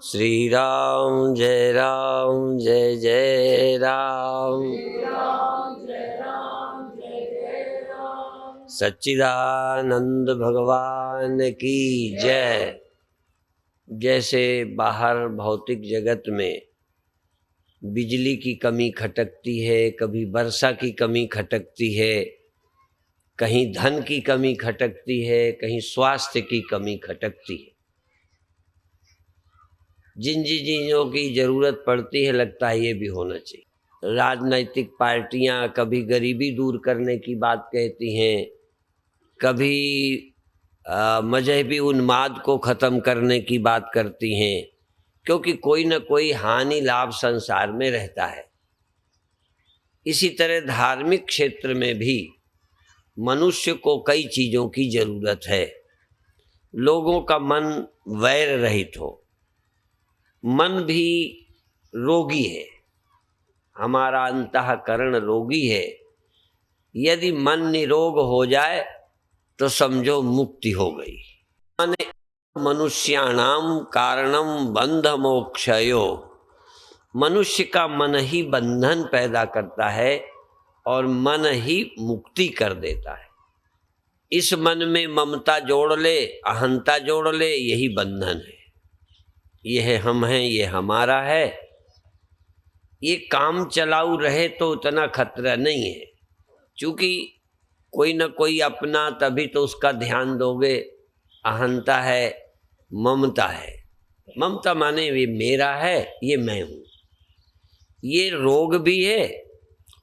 श्री राम जय जय राम। सच्चिदानंद भगवान की जय। जैसे बाहर भौतिक जगत में बिजली की कमी खटकती है, कभी वर्षा की कमी खटकती है, कहीं धन की कमी खटकती है, कहीं स्वास्थ्य की कमी खटकती है। जिन जिन चीज़ों की जरूरत पड़ती है लगता है ये भी होना चाहिए। राजनैतिक पार्टियां कभी गरीबी दूर करने की बात कहती हैं, कभी मजहबी उन्माद को ख़त्म करने की बात करती हैं, क्योंकि कोई न कोई हानि लाभ संसार में रहता है। इसी तरह धार्मिक क्षेत्र में भी मनुष्य को कई चीज़ों की जरूरत है। लोगों का मन वैर रहित हो। मन भी रोगी है, हमारा अंतःकरण रोगी है। यदि मन निरोग हो जाए तो समझो मुक्ति हो गई। मनुष्याणाम कारणम बंध मोक्षयो। मनुष्य का मन ही बंधन पैदा करता है और मन ही मुक्ति कर देता है। इस मन में ममता जोड़ ले, अहंता जोड़ ले, यही बंधन है। यह हम हैं, ये हमारा है। ये काम चलाऊ रहे तो उतना खतरा नहीं है, क्योंकि कोई न कोई अपना, तभी तो उसका ध्यान दोगे। अहंता है, ममता है। ममता माने ये मेरा है, ये मैं हूँ। ये रोग भी है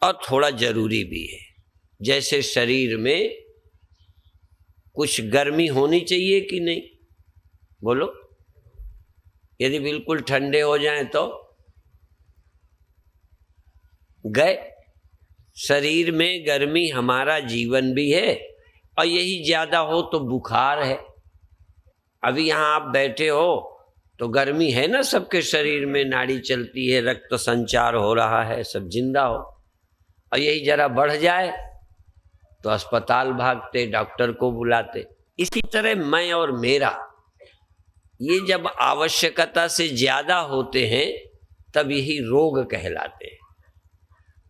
और थोड़ा जरूरी भी है। जैसे शरीर में कुछ गर्मी होनी चाहिए कि नहीं, बोलो। यदि बिल्कुल ठंडे हो जाएं तो गए। शरीर में गर्मी हमारा जीवन भी है, और यही ज्यादा हो तो बुखार है। अभी यहाँ आप बैठे हो तो गर्मी है ना, सबके शरीर में नाड़ी चलती है, रक्त संचार हो रहा है, सब जिंदा हो। और यही जरा बढ़ जाए तो अस्पताल भागते, डॉक्टर को बुलाते। इसी तरह मैं और मेरा, ये जब आवश्यकता से ज्यादा होते हैं तब यही रोग कहलाते हैं।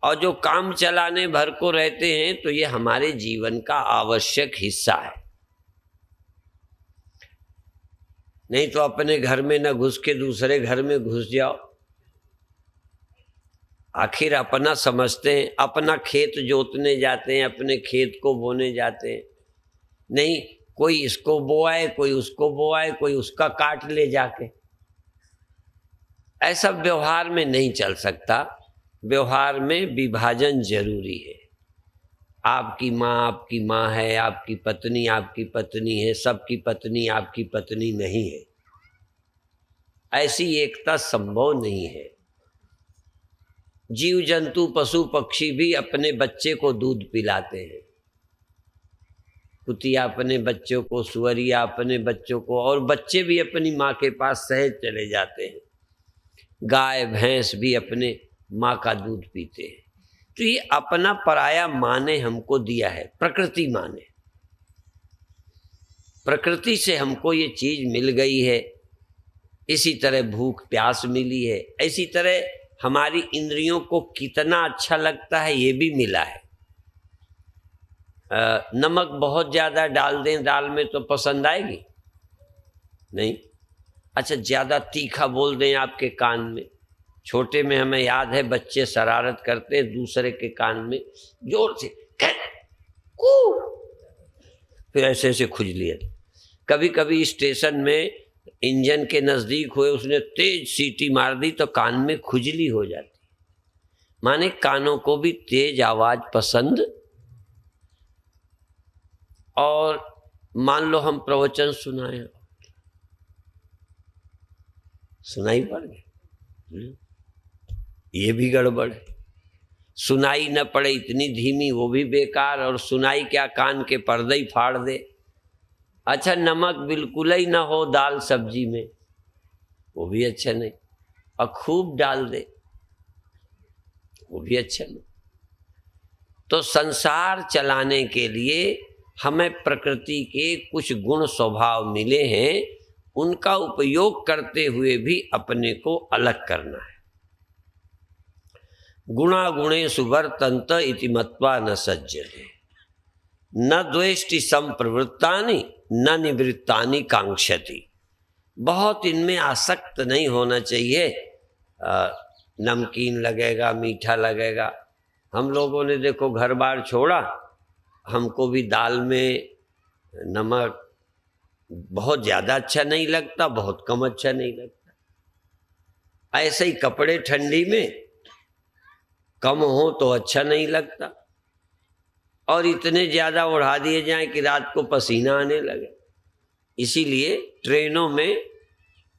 और जो काम चलाने भर को रहते हैं तो ये हमारे जीवन का आवश्यक हिस्सा है। नहीं तो अपने घर में न घुस के दूसरे घर में घुस जाओ। आखिर अपना समझते हैं, अपना खेत जोतने जाते हैं, अपने खेत को बोने जाते हैं। नहीं, कोई इसको बोआए, कोई उसको बोआए, कोई उसका काट ले जाके। ऐसा व्यवहार में नहीं चल सकता। व्यवहार में विभाजन जरूरी है। आपकी माँ है, आपकी पत्नी है, सबकी पत्नी आपकी पत्नी नहीं है। ऐसी एकता संभव नहीं है। जीव जंतु पशु पक्षी भी अपने बच्चे को दूध पिलाते हैं। कुतिया अपने बच्चों को, सुअरिया अपने बच्चों को, और बच्चे भी अपनी माँ के पास सहज चले जाते हैं। गाय भैंस भी अपने माँ का दूध पीते हैं। तो ये अपना पराया माँ ने हमको दिया है, प्रकृति माँ ने। प्रकृति से हमको ये चीज मिल गई है। इसी तरह भूख प्यास मिली है। इसी तरह हमारी इंद्रियों को कितना अच्छा लगता है ये भी मिला है। नमक बहुत ज्यादा डाल दें दाल में तो पसंद आएगी नहीं। अच्छा, ज्यादा तीखा बोल दें आपके कान में। छोटे में हमें याद है, बच्चे शरारत करते दूसरे के कान में जोर से, फिर ऐसे ऐसे खुजली है। कभी कभी स्टेशन में इंजन के नजदीक हुए, उसने तेज सीटी मार दी तो कान में खुजली हो जाती। माने कानों को भी तेज आवाज पसंद। और मान लो हम प्रवचन सुनाए, सुनाई पड़ गए, ये भी गड़बड़ है। सुनाई न पड़े इतनी धीमी, वो भी बेकार। और सुनाई क्या, कान के पर्दे ही फाड़ दे। अच्छा, नमक बिल्कुल ही ना हो दाल सब्जी में, वो भी अच्छा नहीं। और खूब डाल दे, वो भी अच्छा नहीं। तो संसार चलाने के लिए हमें प्रकृति के कुछ गुण स्वभाव मिले हैं, उनका उपयोग करते हुए भी अपने को अलग करना है। गुणा गुणे सुवर्तन्त इति मत्वा न सज्जते, न द्वेष्टि संप्रवृत्तानि न निवृत्तानि कांक्षति। बहुत इनमें आसक्त नहीं होना चाहिए। नमकीन लगेगा, मीठा लगेगा। हम लोगों ने देखो घर बार छोड़ा, हमको भी दाल में नमक बहुत ज़्यादा अच्छा नहीं लगता, बहुत कम अच्छा नहीं लगता। ऐसे ही कपड़े ठंडी में कम हो तो अच्छा नहीं लगता, और इतने ज़्यादा उड़ा दिए जाएं कि रात को पसीना आने लगे। इसीलिए ट्रेनों में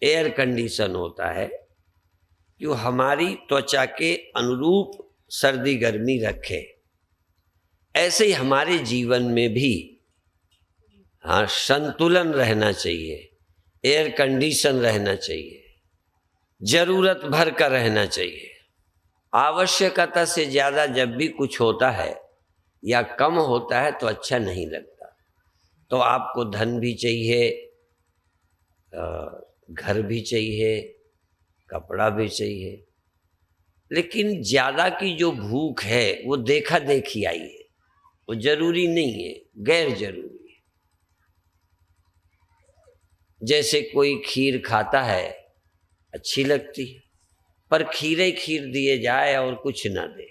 एयर कंडीशन होता है कि वो हमारी त्वचा के अनुरूप सर्दी गर्मी रखे। ऐसे ही हमारे जीवन में भी हाँ संतुलन रहना चाहिए, एयर कंडीशन रहना चाहिए, जरूरत भर का रहना चाहिए। आवश्यकता से ज़्यादा जब भी कुछ होता है या कम होता है तो अच्छा नहीं लगता। तो आपको धन भी चाहिए, घर भी चाहिए, कपड़ा भी चाहिए, लेकिन ज़्यादा की जो भूख है वो देखा देखी आई है, वो जरूरी नहीं है, गैर जरूरी है। जैसे कोई खीर खाता है, अच्छी लगती है, पर खीरे खीर दिए जाए और कुछ ना दे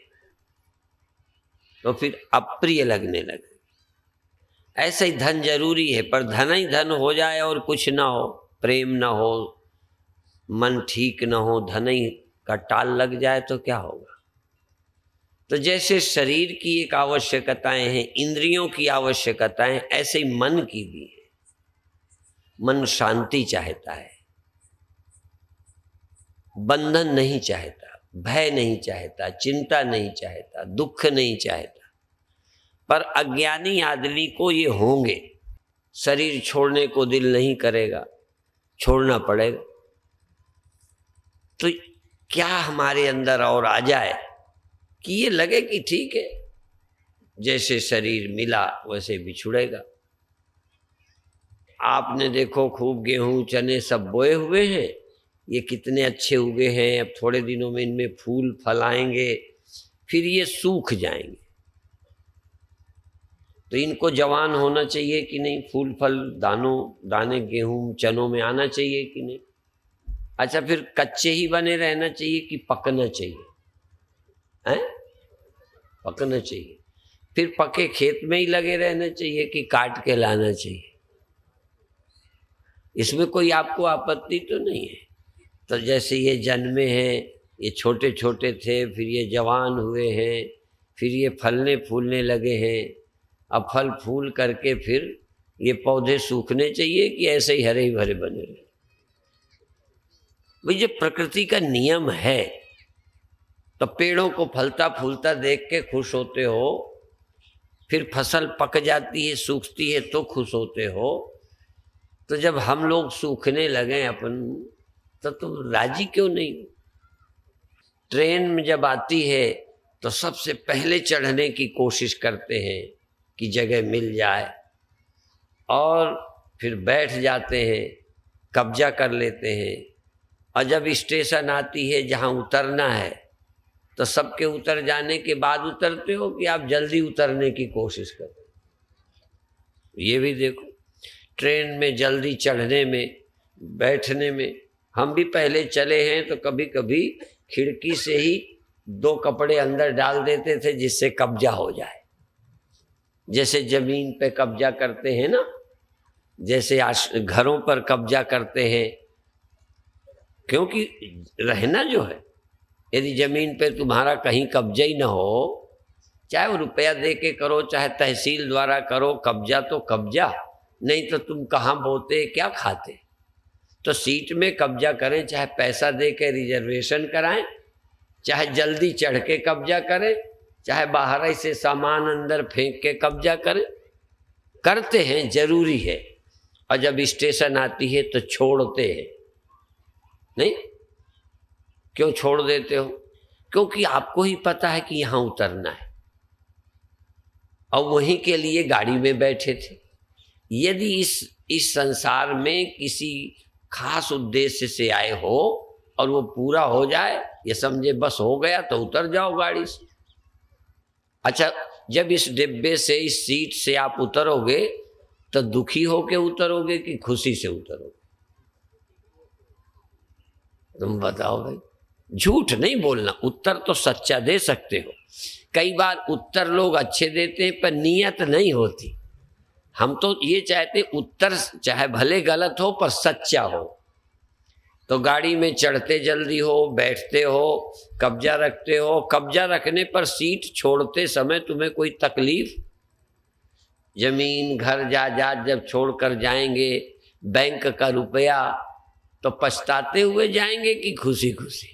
तो फिर अप्रिय लगने लगे। ऐसे ही धन जरूरी है, पर धन ही धन हो जाए और कुछ ना हो, प्रेम ना हो, मन ठीक ना हो, धन ही का टाल लग जाए तो क्या होगा। तो जैसे शरीर की एक आवश्यकताएं हैं, इंद्रियों की आवश्यकताएं, ऐसे ही मन की भी है। मन शांति चाहता है, बंधन नहीं चाहता, भय नहीं चाहता, चिंता नहीं चाहता, दुख नहीं चाहता। पर अज्ञानी आदमी को ये होंगे, शरीर छोड़ने को दिल नहीं करेगा, छोड़ना पड़ेगा। तो क्या हमारे अंदर और आ जाए कि ये लगे कि ठीक है, जैसे शरीर मिला वैसे बिछुड़ेगा। आपने देखो खूब गेहूं चने सब बोए हुए हैं, ये कितने अच्छे उगे हैं, अब थोड़े दिनों में इनमें फूल फल आएंगे, फिर ये सूख जाएंगे। तो इनको जवान होना चाहिए कि नहीं, फूल फल दाने गेहूं चनों में आना चाहिए कि नहीं। अच्छा, फिर कच्चे ही बने रहना चाहिए कि पकना चाहिए, हैं? पकना चाहिए। फिर पके खेत में ही लगे रहना चाहिए कि काट के लाना चाहिए। इसमें कोई आपको आपत्ति तो नहीं है। तो जैसे ये जन्मे हैं, ये छोटे छोटे थे, फिर ये जवान हुए हैं, फिर ये फलने फूलने लगे हैं, अब फल फूल करके फिर ये पौधे सूखने चाहिए कि ऐसे ही हरे भरे बने रहे। भाई ये प्रकृति का नियम है। तो पेड़ों को फलता फूलता देख के खुश होते हो, फिर फसल पक जाती है, सूखती है तो खुश होते हो। तो जब हम लोग सूखने लगे अपन, तो तुम राजी क्यों नहीं? ट्रेन में जब आती है तो सबसे पहले चढ़ने की कोशिश करते हैं कि जगह मिल जाए, और फिर बैठ जाते हैं, कब्जा कर लेते हैं। और जब स्टेशन आती है जहाँ उतरना है, तो सबके उतर जाने के बाद उतरते हो कि आप जल्दी उतरने की कोशिश करते हो? ये भी देखो, ट्रेन में जल्दी चढ़ने में, बैठने में, हम भी पहले चले हैं तो कभी कभी खिड़की से ही 2 कपड़े अंदर डाल देते थे जिससे कब्जा हो जाए। जैसे जमीन पे कब्जा करते हैं ना, जैसे घरों पर कब्जा करते हैं, क्योंकि रहना जो है, यदि जमीन पे तुम्हारा कहीं कब्जा ही ना हो, चाहे वो रुपया दे के करो, चाहे तहसील द्वारा करो, कब्जा तो कब्जा, नहीं तो तुम कहाँ बोते क्या खाते। तो सीट में कब्जा करें, चाहे पैसा दे के रिजर्वेशन कराएं, चाहे जल्दी चढ़ के कब्जा करें, चाहे बाहर से सामान अंदर फेंक के कब्जा करें, करते हैं, जरूरी है। और जब स्टेशन आती है तो छोड़ते हैं। नहीं, क्यों छोड़ देते हो? क्योंकि आपको ही पता है कि यहाँ उतरना है और वहीं के लिए गाड़ी में बैठे थे। यदि इस संसार में किसी खास उद्देश्य से आए हो और वो पूरा हो जाए, ये समझे बस हो गया तो उतर जाओ गाड़ी से। अच्छा, जब इस डिब्बे से, इस सीट से आप उतरोगे तो दुखी होके उतरोगे कि खुशी से उतरोगे? तुम बताओ भाई। झूठ नहीं बोलना, उत्तर तो सच्चा दे सकते हो। कई बार उत्तर लोग अच्छे देते हैं पर नीयत नहीं होती। हम तो ये चाहते उत्तर चाहे भले गलत हो पर सच्चा हो। तो गाड़ी में चढ़ते जल्दी हो, बैठते हो, कब्जा रखते हो, कब्जा रखने पर सीट छोड़ते समय तुम्हें कोई तकलीफ? जमीन घर जायदाद जब छोड़कर जाएंगे, बैंक का रुपया, तो पछताते हुए जाएंगे कि खुशी खुशी?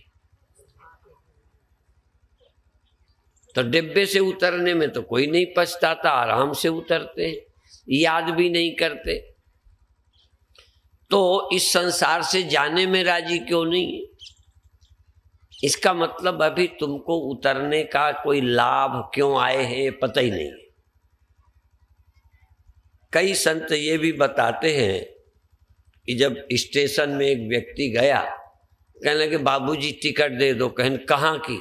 तो डिब्बे से उतरने में तो कोई नहीं पछताता, आराम से उतरते हैं, याद भी नहीं करते। तो इस संसार से जाने में राजी क्यों नहीं है? इसका मतलब अभी तुमको उतरने का कोई लाभ क्यों आए हैं पता ही नहीं है। कई संत ये भी बताते हैं कि जब स्टेशन में एक व्यक्ति गया, कहने लगे बाबूजी टिकट दे दो। कहने कहाँ की?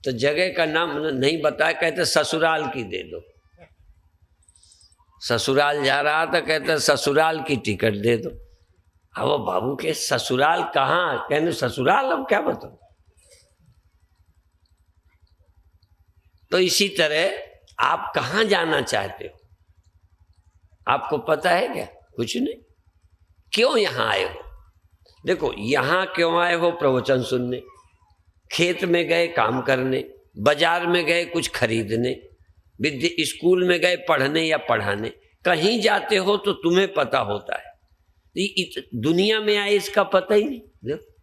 तो जगह का नाम नहीं बताया, कहते ससुराल की दे दो। ससुराल जा रहा था, कहते ससुराल की टिकट दे दो। अब वो बाबू के ससुराल कहाँ? कहने ससुराल अब क्या बताओ। तो इसी तरह आप कहाँ जाना चाहते हो आपको पता है क्या? कुछ नहीं। क्यों यहाँ आए हो? देखो, यहाँ क्यों आए हो? प्रवचन सुनने, खेत में गए काम करने, बाजार में गए कुछ खरीदने, विद्या स्कूल में गए पढ़ने या पढ़ाने। कहीं जाते हो तो तुम्हें पता होता है, दुनिया में आए इसका पता ही नहीं। देखो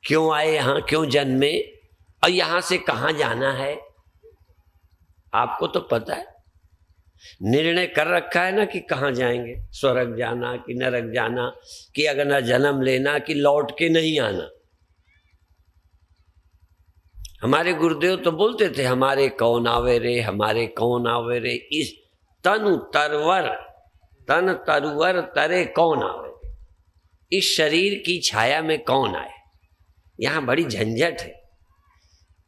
क्यों आए यहाँ, क्यों जन्मे और यहाँ से कहाँ जाना है आपको तो पता है। निर्णय कर रखा है ना कि कहाँ जाएंगे, स्वर्ग जाना कि नरक जाना, कि अगला जन्म लेना कि लौट के नहीं आना। हमारे गुरुदेव तो बोलते थे, हमारे कौन आवे रे, हमारे कौन आवे रे, इस तन तरुवर तरे कौन आवे, इस शरीर की छाया में कौन आए। यहाँ बड़ी झंझट है।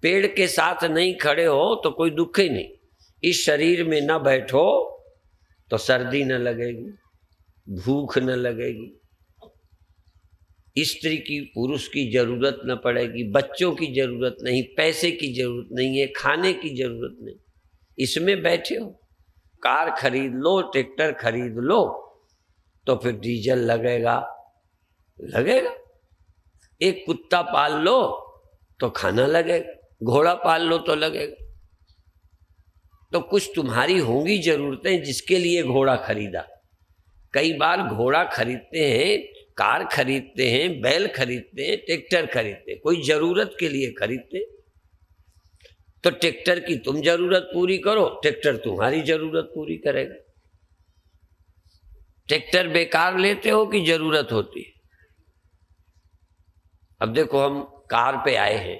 पेड़ के साथ नहीं खड़े हो तो कोई दुख ही नहीं। इस शरीर में न बैठो तो सर्दी न लगेगी, भूख न लगेगी, स्त्री की पुरुष की जरूरत न पड़ेगी, बच्चों की जरूरत नहीं, पैसे की जरूरत नहीं है, खाने की जरूरत नहीं। इसमें बैठे हो। कार खरीद लो, ट्रैक्टर खरीद लो तो फिर डीजल लगेगा। एक कुत्ता पाल लो तो खाना लगेगा, घोड़ा पाल लो तो लगेगा। तो कुछ तुम्हारी होंगी जरूरतें जिसके लिए घोड़ा खरीदा। कई बार घोड़ा खरीदते हैं, कार खरीदते हैं, बैल खरीदते हैं, ट्रैक्टर खरीदते हैं, कोई जरूरत के लिए खरीदते। तो ट्रैक्टर की तुम जरूरत पूरी करो, ट्रैक्टर तुम्हारी जरूरत पूरी करेगा। ट्रैक्टर बेकार लेते हो कि जरूरत होती है? अब देखो, हम कार पे आए हैं,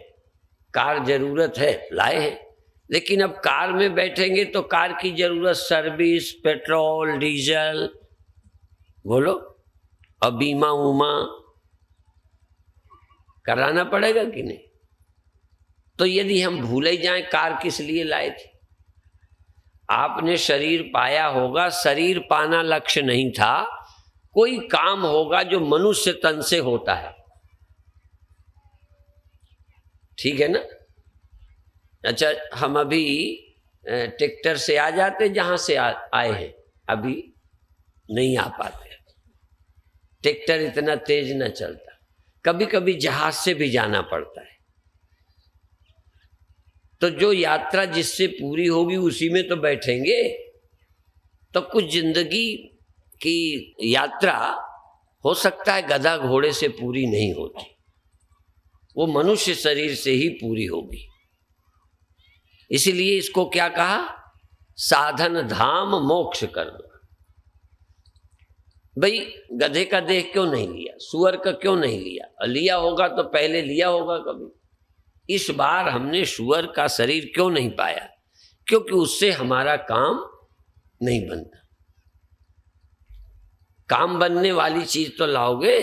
कार जरूरत है, लाए हैं, लेकिन अब कार में बैठेंगे तो कार की जरूरत सर्विस, पेट्रोल, डीजल, बोलो, और बीमा उमा कराना पड़ेगा कि नहीं? तो यदि हम भूल ही जाएं कार किस लिए लाए थे। आपने शरीर पाया होगा, शरीर पाना लक्ष्य नहीं था, कोई काम होगा जो मनुष्य तन से होता है, ठीक है ना? अच्छा, हम अभी ट्रैक्टर से आ जाते जहां से आए हैं, अभी नहीं आ पाते। ट्रैक्टर इतना तेज न चलता, कभी कभी जहाज से भी जाना पड़ता है। तो जो यात्रा जिससे पूरी होगी उसी में तो बैठेंगे। तो कुछ जिंदगी की यात्रा हो सकता है गधा घोड़े से पूरी नहीं होती, वो मनुष्य शरीर से ही पूरी होगी। इसीलिए इसको क्या कहा? साधन धाम मोक्ष कर दो। भाई, गधे का देह क्यों नहीं लिया, सुअर का क्यों नहीं लिया? लिया होगा तो पहले लिया होगा कभी। इस बार हमने सुअर का शरीर क्यों नहीं पाया? क्योंकि उससे हमारा काम नहीं बनता। काम बनने वाली चीज तो लाओगे।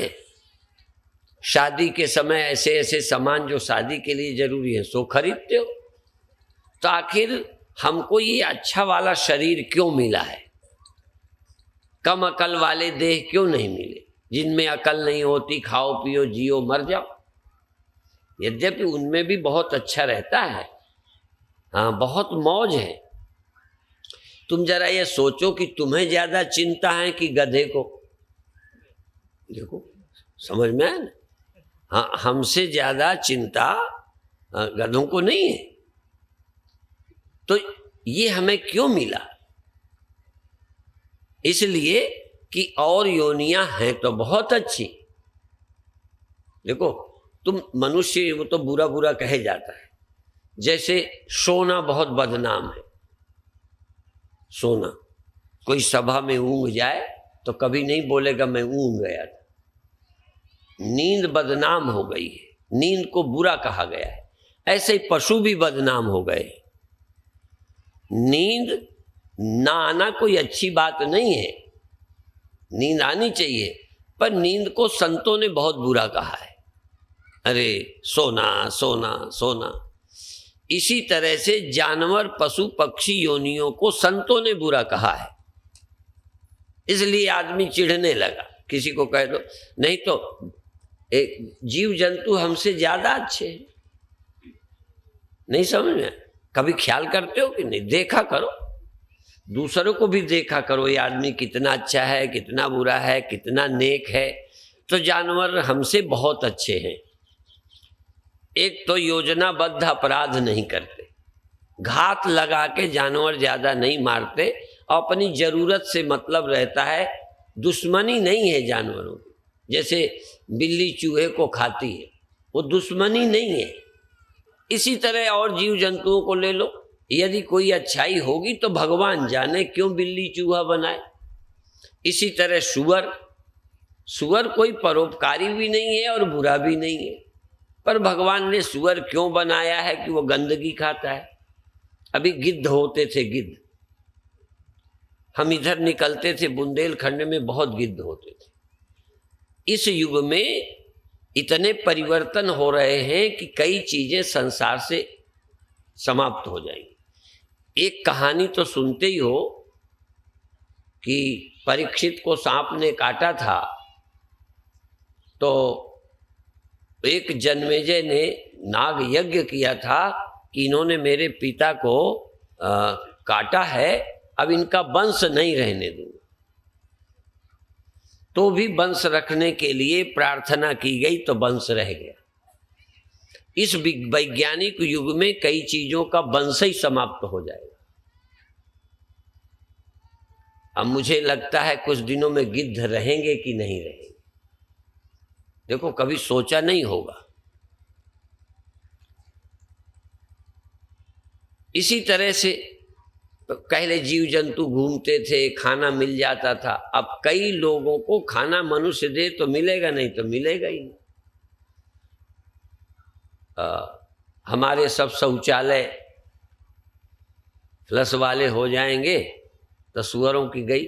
शादी के समय ऐसे ऐसे सामान जो शादी के लिए जरूरी है सो खरीदते हो। तो आखिर हमको ये अच्छा वाला शरीर क्यों मिला है? कम अकल वाले देह क्यों नहीं मिले, जिनमें अकल नहीं होती, खाओ पियो जियो मर जाओ। यद्यपि उनमें भी बहुत अच्छा रहता है, हाँ बहुत मौज है। तुम जरा ये सोचो कि तुम्हें ज्यादा चिंता है कि गधे को? देखो समझ में आया ना? हाँ, हमसे ज्यादा चिंता गधों को नहीं है। तो ये हमें क्यों मिला? इसलिए कि और योनियां हैं तो बहुत अच्छी। देखो तुम मनुष्य, वो तो बुरा बुरा कहे जाता है। जैसे सोना बहुत बदनाम है। सोना, कोई सभा में ऊँघ जाए तो कभी नहीं बोलेगा मैं ऊँघ गया था। नींद बदनाम हो गई है, नींद को बुरा कहा गया है। ऐसे ही पशु भी बदनाम हो गए। नींद ना आना कोई अच्छी बात नहीं है, नींद आनी चाहिए, पर नींद को संतों ने बहुत बुरा कहा है। अरे सोना सोना सोना। इसी तरह से जानवर पशु पक्षी योनियों को संतों ने बुरा कहा है। इसलिए आदमी चिढ़ने लगा, किसी को कह दो। नहीं तो एक जीव जंतु हमसे ज्यादा अच्छे हैं। नहीं समझ में? कभी ख्याल करते हो कि नहीं? देखा करो, दूसरों को भी देखा करो, ये आदमी कितना अच्छा है, कितना बुरा है, कितना नेक है। तो जानवर हमसे बहुत अच्छे हैं। एक तो योजनाबद्ध अपराध नहीं करते, घात लगा के जानवर ज्यादा नहीं मारते, अपनी जरूरत से मतलब रहता है, दुश्मनी नहीं है जानवरों की। जैसे बिल्ली चूहे को खाती है, वो दुश्मनी नहीं है। इसी तरह और जीव जंतुओं को ले लो, यदि कोई अच्छाई होगी तो भगवान जाने क्यों बिल्ली चूहा बनाए। इसी तरह सुअर कोई परोपकारी भी नहीं है और बुरा भी नहीं है, पर भगवान ने सुअर क्यों बनाया है कि वो गंदगी खाता है। अभी गिद्ध होते थे, गिद्ध, हम इधर निकलते थे बुंदेलखंड में, बहुत गिद्ध होते थे। इस युग में इतने परिवर्तन हो रहे हैं कि कई चीजें संसार से समाप्त हो जाएंगी। एक कहानी तो सुनते ही हो कि परीक्षित को सांप ने काटा था, तो एक जन्मेजय ने नाग यज्ञ किया था कि इन्होंने मेरे पिता को काटा है, अब इनका वंश नहीं रहने दूंगा। तो भी वंश रखने के लिए प्रार्थना की गई तो वंश रह गया। इस वैज्ञानिक युग में कई चीजों का वंश ही समाप्त हो जाएगा। अब मुझे लगता है कुछ दिनों में गिद्ध रहेंगे कि नहीं रहेंगे, देखो कभी सोचा नहीं होगा। इसी तरह से पहले जीव जंतु घूमते थे, खाना मिल जाता था। अब कई लोगों को खाना मनुष्य दे तो मिलेगा, नहीं तो मिलेगा ही नहीं। हमारे सब शौचालय फ्लश वाले हो जाएंगे तो सुअरों की गई,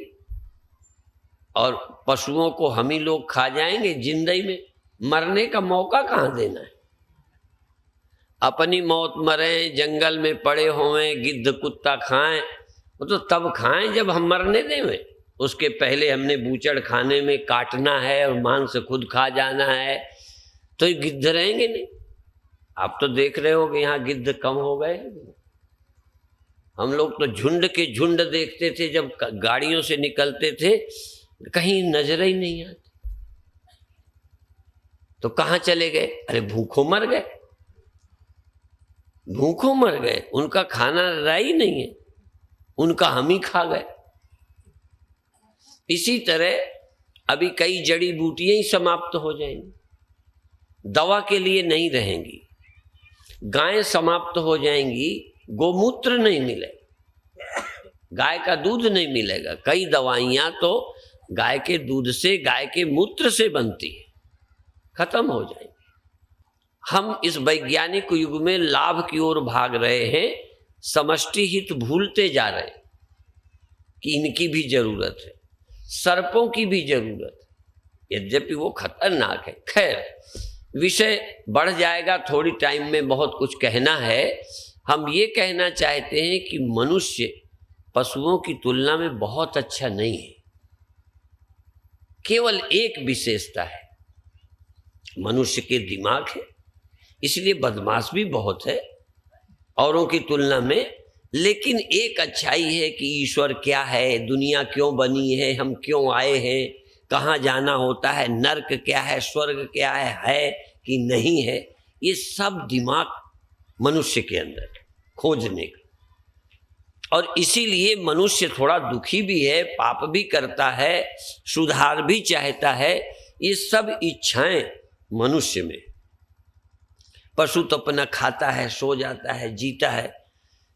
और पशुओं को हम ही लोग खा जाएंगे। जिंदगी में मरने का मौका कहाँ देना है? अपनी मौत मरे, जंगल में पड़े होवें, गिद्ध कुत्ता खाएं, वो तो तब खाएं जब हम मरने देवें। उसके पहले हमने बूचड़ खाने में काटना है और मांस खुद खा जाना है, तो ये गिद्ध रहेंगे नहीं। आप तो देख रहे हो कि यहाँ गिद्ध कम हो गए। हम लोग तो झुंड के झुंड देखते थे, जब गाड़ियों से निकलते थे कहीं नजर ही नहीं आती। तो कहाँ चले गए? अरे भूखों मर गए, भूखों मर गए, उनका खाना रहा ही नहीं है, उनका हम ही खा गए। इसी तरह अभी कई जड़ी बूटियां ही समाप्त हो जाएंगी, दवा के लिए नहीं रहेंगी। गायें समाप्त हो जाएंगी, गोमूत्र नहीं मिलेगा, गाय का दूध नहीं मिलेगा। कई दवाइयां तो गाय के दूध से, गाय के मूत्र से बनती है, खत्म हो जाएंगी। हम इस वैज्ञानिक युग में लाभ की ओर भाग रहे हैं, समष्टि हित भूलते जा रहे हैं कि इनकी भी जरूरत है। सर्पों की भी जरूरत है, यद्यपि वो खतरनाक है। खैर, विषय बढ़ जाएगा, थोड़ी टाइम में बहुत कुछ कहना है। हम ये कहना चाहते हैं कि मनुष्य पशुओं की तुलना में बहुत अच्छा नहीं है। केवल एक विशेषता है, मनुष्य के दिमाग है, इसलिए बदमाश भी बहुत है औरों की तुलना में। लेकिन एक अच्छाई है कि ईश्वर क्या है, दुनिया क्यों बनी है, हम क्यों आए हैं, कहाँ जाना होता है, नर्क क्या है, स्वर्ग क्या है कि नहीं है, ये सब दिमाग मनुष्य के अंदर खोजने का। और इसीलिए मनुष्य थोड़ा दुखी भी है, पाप भी करता है, सुधार भी चाहता है। ये सब इच्छाएं मनुष्य में। पशु तो अपना खाता है, सो जाता है, जीता है,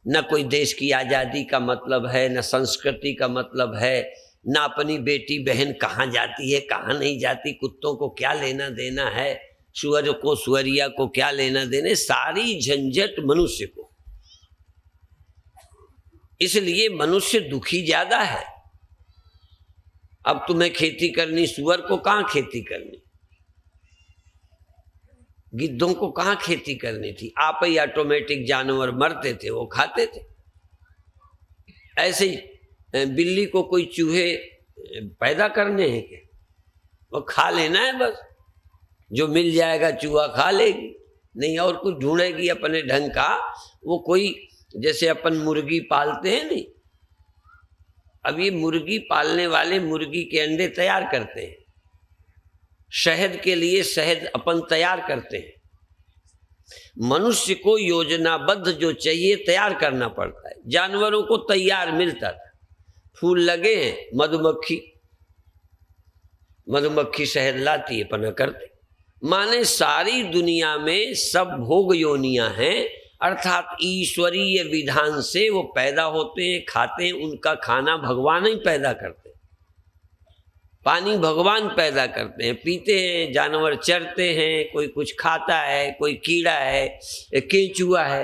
न कोई देश की आज़ादी का मतलब है, न संस्कृति का मतलब है, न अपनी बेटी बहन कहाँ जाती है कहाँ नहीं जाती, कुत्तों को क्या लेना देना है, सुअर को सुअरिया को क्या लेना देना, सारी झंझट मनुष्य को। इसलिए मनुष्य दुखी ज्यादा है। अब तुम्हें खेती करनी, सुअर को कहाँ खेती करनी, गिद्धों को कहाँ खेती करनी थी, आप ही ऑटोमेटिक जानवर मरते थे, वो खाते थे। ऐसे ही बिल्ली को कोई चूहे पैदा करने हैं क्या, वो खा लेना है बस, जो मिल जाएगा चूहा खा लेगी, नहीं और कुछ ढूंढेगी अपने ढंग का। वो कोई जैसे अपन मुर्गी पालते हैं नहीं, अब ये मुर्गी पालने वाले मुर्गी के अंडे तैयार करते हैं, शहद के लिए शहद अपन तैयार करते हैं। मनुष्य को योजनाबद्ध जो चाहिए तैयार करना पड़ता है। जानवरों को तैयार मिलता था, फूल लगे हैं, मधुमक्खी शहद लाती है, पना करते। माने सारी दुनिया में सब भोग योनियां हैं, अर्थात ईश्वरीय विधान से वो पैदा होते हैं, खाते हैं, उनका खाना भगवान ही पैदा करते हैं, पानी भगवान पैदा करते हैं, पीते हैं, जानवर चरते हैं, कोई कुछ खाता है, कोई कीड़ा है, केंचुआ है।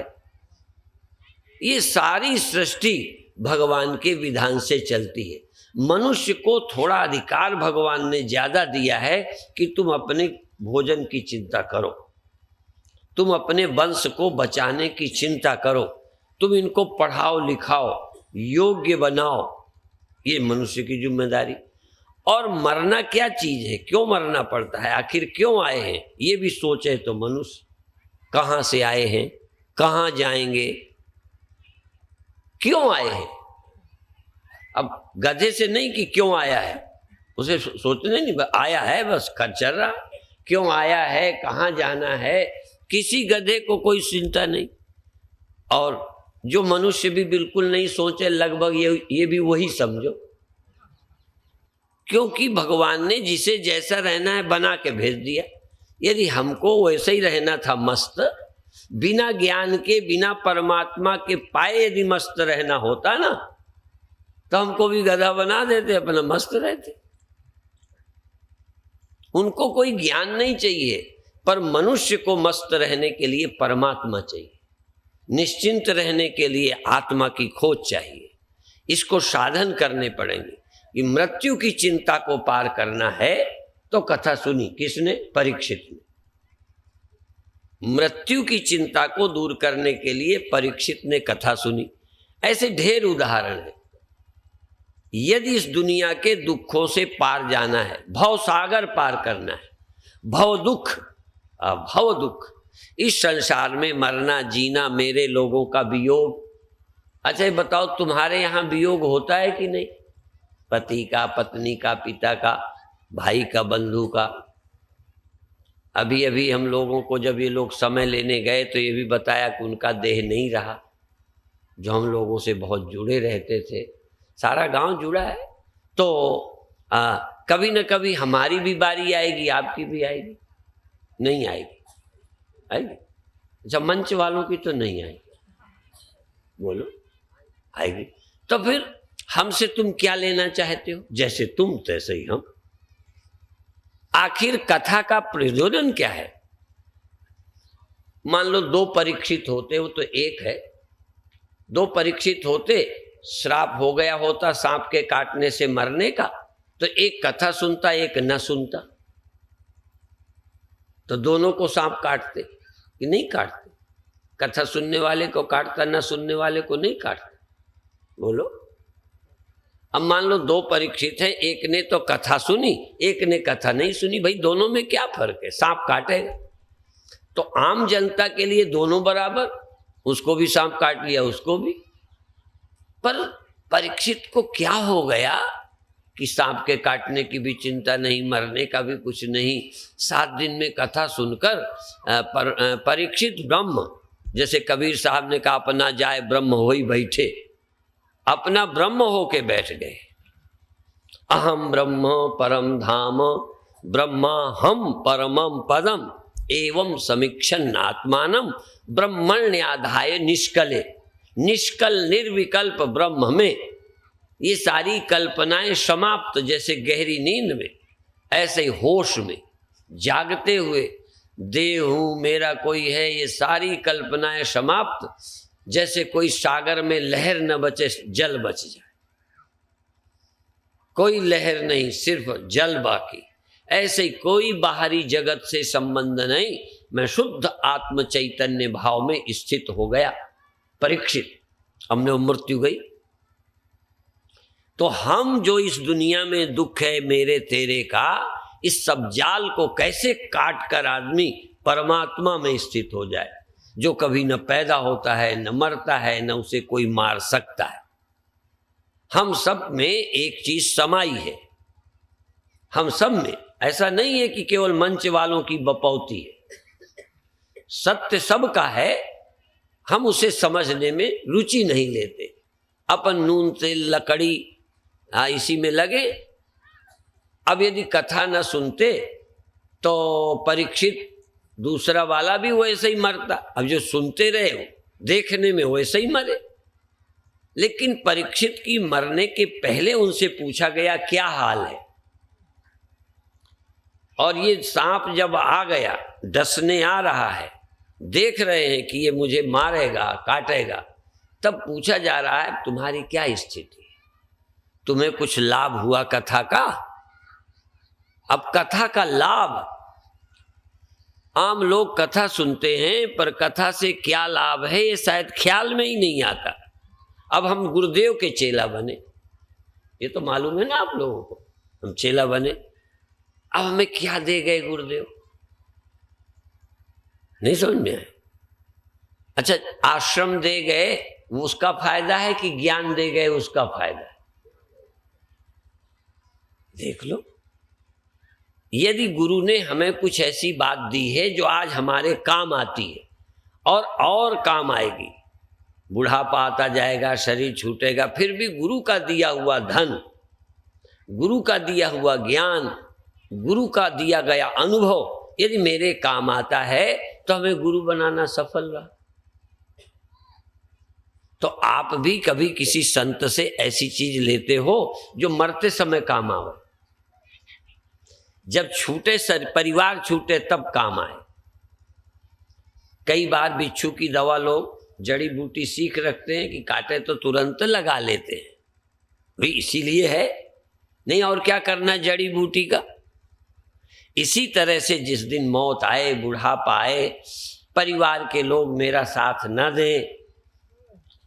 ये सारी सृष्टि भगवान के विधान से चलती है। मनुष्य को थोड़ा अधिकार भगवान ने ज्यादा दिया है कि तुम अपने भोजन की चिंता करो, तुम अपने वंश को बचाने की चिंता करो, तुम इनको पढ़ाओ लिखाओ, योग्य बनाओ, ये मनुष्य की जिम्मेदारी। और मरना क्या चीज है, क्यों मरना पड़ता है, आखिर क्यों आए हैं, ये भी सोचे तो मनुष्य, कहाँ से आए हैं, कहाँ जाएंगे, क्यों आए हैं। अब गधे से नहीं कि क्यों आया है, उसे सोचने नहीं, आया है बस चल रहा, क्यों आया है, कहाँ जाना है, किसी गधे को कोई चिंता नहीं। और जो मनुष्य भी बिल्कुल नहीं सोचे, लगभग ये भी वही समझो, क्योंकि भगवान ने जिसे जैसा रहना है बना के भेज दिया। यदि हमको वैसे ही रहना था मस्त, बिना ज्ञान के, बिना परमात्मा के पाए यदि मस्त रहना होता ना, तो हमको भी गधा बना देते, अपना मस्त रहते। उनको कोई ज्ञान नहीं चाहिए, पर मनुष्य को मस्त रहने के लिए परमात्मा चाहिए, निश्चिंत रहने के लिए आत्मा की खोज चाहिए। इसको साधन करने पड़ेंगे कि मृत्यु की चिंता को पार करना है। तो कथा सुनी किसने, परीक्षित ने। मृत्यु की चिंता को दूर करने के लिए परीक्षित ने कथा सुनी। ऐसे ढेर उदाहरण है। यदि इस दुनिया के दुखों से पार जाना है, भव सागर पार करना है, भव दुख, इस संसार में मरना जीना, मेरे लोगों का वियोग। अच्छा बताओ, तुम्हारे यहाँ वियोग होता है कि नहीं, पति का, पत्नी का, पिता का, भाई का, बंधु का। अभी अभी हम लोगों को जब ये लोग समय लेने गए तो ये भी बताया कि उनका देह नहीं रहा, जो हम लोगों से बहुत जुड़े रहते थे, सारा गांव जुड़ा है। तो कभी न कभी हमारी भी बारी आएगी, आपकी भी आएगी, नहीं आएगी, आएगी। अच्छा, मंच वालों की तो नहीं आएगी, बोलो आएगी। तो फिर हमसे तुम क्या लेना चाहते हो, जैसे तुम तैसे ही हम। आखिर कथा का प्रयोजन क्या है। मान लो दो परीक्षित होते हो तो एक है, दो परीक्षित होते, श्राप हो गया होता सांप के काटने से मरने का, तो एक कथा सुनता एक न सुनता, तो दोनों को सांप काटते कि नहीं काटते? कथा सुनने वाले को काटता, न सुनने वाले को नहीं काटता। बोलो। अब मान लो दो परीक्षित हैं, एक ने तो कथा सुनी, एक ने कथा नहीं सुनी, भाई दोनों में क्या फर्क है? सांप काटेगा। तो आम जनता के लिए दोनों बराबर, उसको भी सांप काट लिया, उसको भी। पर परीक्षित को क्या हो गया कि सांप के काटने की भी चिंता नहीं, मरने का भी कुछ नहीं। 7 दिन में कथा सुनकर परीक्षित ब्रह्म, जैसे कबीर साहब ने कहा, अपना जाए ब्रह्म होई बैठे, अपना ब्रह्म होके बैठ गए। अहम ब्रह्म परम धाम ब्रह्मा हम परमम पदम एवं समीक्षन आत्मानम ब्रह्मण्याधाय निष्कले। निष्कल निर्विकल्प ब्रह्म में ये सारी कल्पनाएं समाप्त, जैसे गहरी नींद में, ऐसे ही होश में जागते हुए, देह हूं, मेरा कोई है, ये सारी कल्पनाएं समाप्त, जैसे कोई सागर में लहर न बचे, जल बच जाए, कोई लहर नहीं, सिर्फ जल बाकी। ऐसे ही कोई बाहरी जगत से संबंध नहीं, मैं शुद्ध आत्म चैतन्य भाव में स्थित हो गया। परीक्षित, हमने मृत्यु गई। तो हम जो इस दुनिया में दुख है मेरे तेरे का, इस सब जाल को कैसे काट कर आदमी परमात्मा में स्थित हो जाए, जो कभी न पैदा होता है, न मरता है, न उसे कोई मार सकता है। हम सब में एक चीज समाई है, हम सब में। ऐसा नहीं है कि केवल मंच वालों की बपौती है, सत्य सबका है, हम उसे समझने में रुचि नहीं लेते। अपन नून तेल लकड़ी इसी में लगे। अब यदि कथा न सुनते तो परीक्षित दूसरा वाला भी वैसे ही मरता। अब जो सुनते रहे हो, देखने में वैसे ही मरे। लेकिन परीक्षित की मरने के पहले उनसे पूछा गया क्या हाल है, और ये सांप जब आ गया, डसने आ रहा है, देख रहे हैं कि ये मुझे मारेगा, काटेगा, तब पूछा जा रहा है तुम्हारी क्या स्थिति है, तुम्हें कुछ लाभ हुआ कथा का? अब कथा का लाभ, आम लोग कथा सुनते हैं पर कथा से क्या लाभ है ये शायद ख्याल में ही नहीं आता। अब हम गुरुदेव के चेला बने, ये तो मालूम है ना आप लोगों को, हम चेला बने। अब हमें क्या दे गए गुरुदेव, नहीं समझ में आए। अच्छा, आश्रम दे गए वो उसका फायदा है कि ज्ञान दे गए उसका फायदा है? देख लो। यदि गुरु ने हमें कुछ ऐसी बात दी है जो आज हमारे काम आती है और काम आएगी, बुढ़ापा आता जाएगा, शरीर छूटेगा, फिर भी गुरु का दिया हुआ धन, गुरु का दिया हुआ ज्ञान, गुरु का दिया गया अनुभव यदि मेरे काम आता है तो हमें गुरु बनाना सफल रहा। तो आप भी कभी किसी संत से ऐसी चीज लेते हो जो मरते समय काम आवे, जब छूटे परिवार छूटे तब काम आए। कई बार बिच्छू की दवा लोग जड़ी बूटी सीख रखते हैं कि काटे तो तुरंत लगा लेते हैं, भाई इसीलिए है, नहीं और क्या करना जड़ी बूटी का। इसी तरह से जिस दिन मौत आए, बुढ़ापा आए, परिवार के लोग मेरा साथ न दें,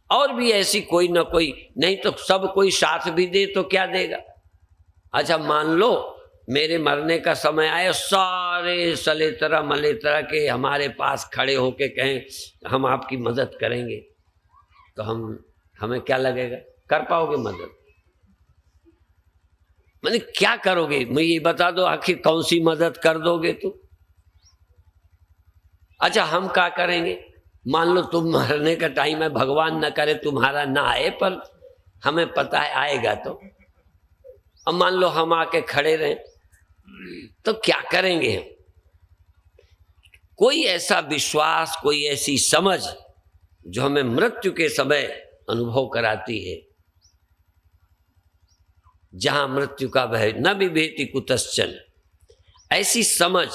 और भी ऐसी कोई ना कोई, नहीं तो सब कोई साथ भी दे तो क्या देगा। अच्छा, मान लो मेरे मरने का समय आए, सारे सलेतरा मलेतरा के हमारे पास खड़े होके कहें हम आपकी मदद करेंगे, तो हमें क्या लगेगा, कर पाओगे मदद? मैंने क्या करोगे, मैं ये बता दो, आखिर कौन सी मदद कर दोगे तुम? अच्छा, हम क्या करेंगे? मान लो तुम मरने का टाइम है, भगवान न करे तुम्हारा ना आए, पर हमें पता है आएगा तो। अब मान लो हम आके खड़े रहें तो क्या करेंगे हम? कोई ऐसा विश्वास, कोई ऐसी समझ जो हमें मृत्यु के समय अनुभव कराती है, जहां मृत्यु का भय न बिभेति कुतश्चन, ऐसी समझ।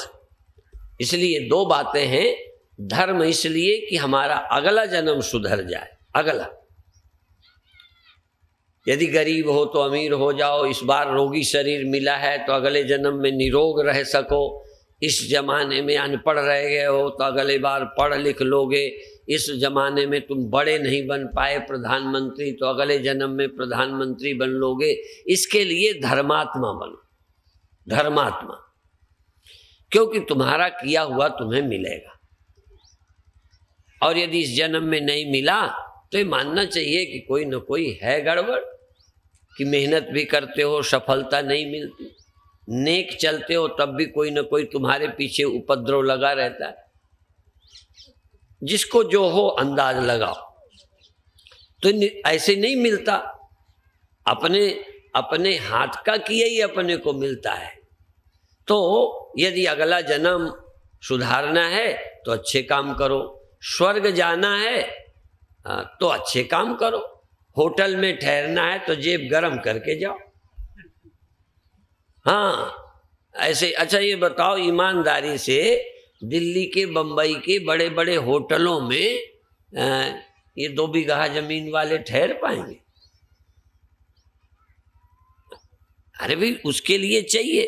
इसलिए 2 बातें हैं। धर्म इसलिए कि हमारा अगला जन्म सुधर जाए, अगला, यदि गरीब हो तो अमीर हो जाओ, इस बार रोगी शरीर मिला है तो अगले जन्म में निरोग रह सको, इस जमाने में अनपढ़ रह गए हो तो अगले बार पढ़ लिख लोगे, इस जमाने में तुम बड़े नहीं बन पाए प्रधानमंत्री तो अगले जन्म में प्रधानमंत्री बन लोगे। इसके लिए धर्मात्मा बनो, धर्मात्मा, क्योंकि तुम्हारा किया हुआ तुम्हें मिलेगा। और यदि इस जन्म में नहीं मिला तो ये मानना चाहिए कि कोई न कोई है गड़बड़, कि मेहनत भी करते हो सफलता नहीं मिलती, नेक चलते हो तब भी कोई न कोई तुम्हारे पीछे उपद्रव लगा रहता है। जिसको जो हो अंदाज लगाओ, तो ऐसे नहीं मिलता, अपने अपने हाथ का किया ही अपने को मिलता है। तो यदि अगला जन्म सुधारना है तो अच्छे काम करो, स्वर्ग जाना है तो अच्छे काम करो, होटल में ठहरना है तो जेब गरम करके जाओ। हाँ ऐसे। अच्छा ये बताओ ईमानदारी से, दिल्ली के बम्बई के बड़े बड़े होटलों में ये 2 बीघा जमीन वाले ठहर पाएंगे? अरे भाई उसके लिए चाहिए।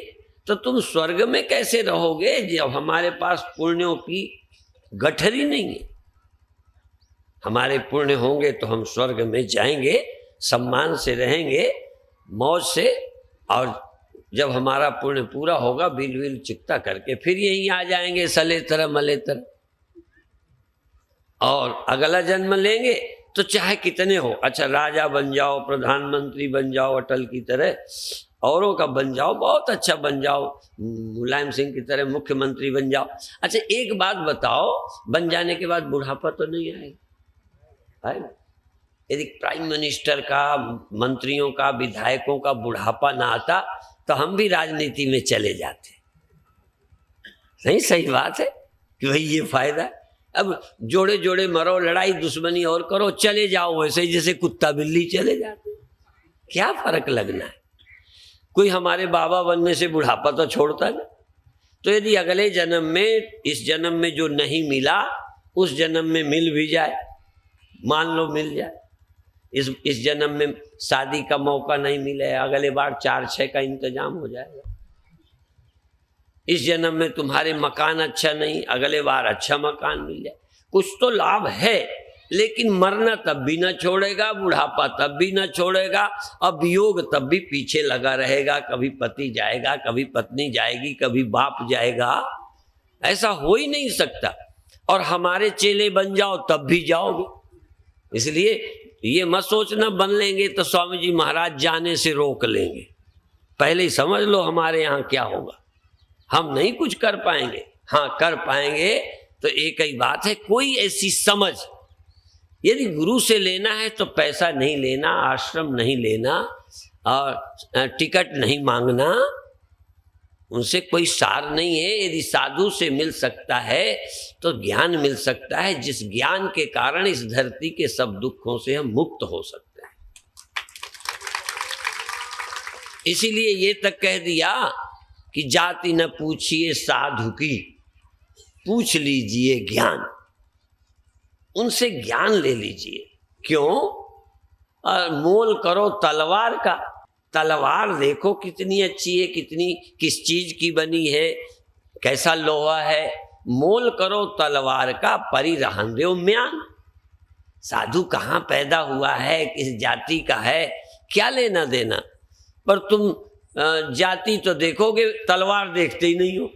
तो तुम स्वर्ग में कैसे रहोगे जब हमारे पास पुण्यों की गठरी नहीं है? हमारे पुण्य होंगे तो हम स्वर्ग में जाएंगे, सम्मान से रहेंगे, मौज से, और जब हमारा पुण्य पूरा होगा बिल विल चुकता करके फिर यहीं आ जाएंगे सले तरह मले तरह। और अगला जन्म लेंगे तो चाहे कितने हो, अच्छा राजा बन जाओ, प्रधानमंत्री बन जाओ अटल की तरह, औरों का बन जाओ, बहुत अच्छा बन जाओ, मुलायम सिंह की तरह मुख्यमंत्री बन जाओ। अच्छा एक बात बताओ, बन जाने के बाद बुढ़ापा तो नहीं आएगा? यदि प्राइम मिनिस्टर का, मंत्रियों का, विधायकों का बुढ़ापा ना आता तो हम भी राजनीति में चले जाते। नहीं सही बात है कि भाई ये फायदा है। अब जोड़े जोड़े मरो, लड़ाई दुश्मनी और करो, चले जाओ वैसे ही जैसे कुत्ता बिल्ली चले जाते, क्या फर्क लगना है? कोई हमारे बाबा बनने से बुढ़ापा तो छोड़ता ना। तो यदि अगले जन्म में, इस जन्म में जो नहीं मिला उस जन्म में मिल भी जाए, मान लो मिल जाए, इस जन्म में शादी का मौका नहीं मिले, अगले बार 4-6 का इंतजाम हो जाएगा। इस जन्म में तुम्हारे मकान अच्छा नहीं, अगले बार अच्छा मकान मिल जाए, कुछ तो लाभ है। लेकिन मरना तब भी ना छोड़ेगा, बुढ़ापा तब भी ना छोड़ेगा, अब वियोग तब भी पीछे लगा रहेगा। कभी पति जाएगा, कभी पत्नी जाएगी, कभी बाप जाएगा, ऐसा हो ही नहीं सकता। और हमारे चेले बन जाओ तब भी जाओगे। इसलिए ये मत सोचना बन लेंगे तो स्वामी जी महाराज जाने से रोक लेंगे। पहले ही समझ लो हमारे यहाँ क्या होगा। हम नहीं कुछ कर पाएंगे, हाँ कर पाएंगे तो एक ही बात है, कोई ऐसी समझ, यदि गुरु से लेना है तो पैसा नहीं लेना, आश्रम नहीं लेना और टिकट नहीं मांगना, उनसे कोई सार नहीं है। यदि साधु से मिल सकता है तो ज्ञान मिल सकता है, जिस ज्ञान के कारण इस धरती के सब दुखों से हम मुक्त हो सकते हैं। इसीलिए ये तक कह दिया कि जाति न पूछिए साधु की, पूछ लीजिए ज्ञान, उनसे ज्ञान ले लीजिए। क्यों? मोल करो तलवार का। तलवार देखो कितनी अच्छी है, कितनी किस चीज की बनी है, कैसा लोहा है। मोल करो तलवार का, परी रहन दो म्यान। साधु कहाँ पैदा हुआ है, किस जाति का है, क्या लेना देना। पर तुम जाति तो देखोगे, तलवार देखते ही नहीं हो।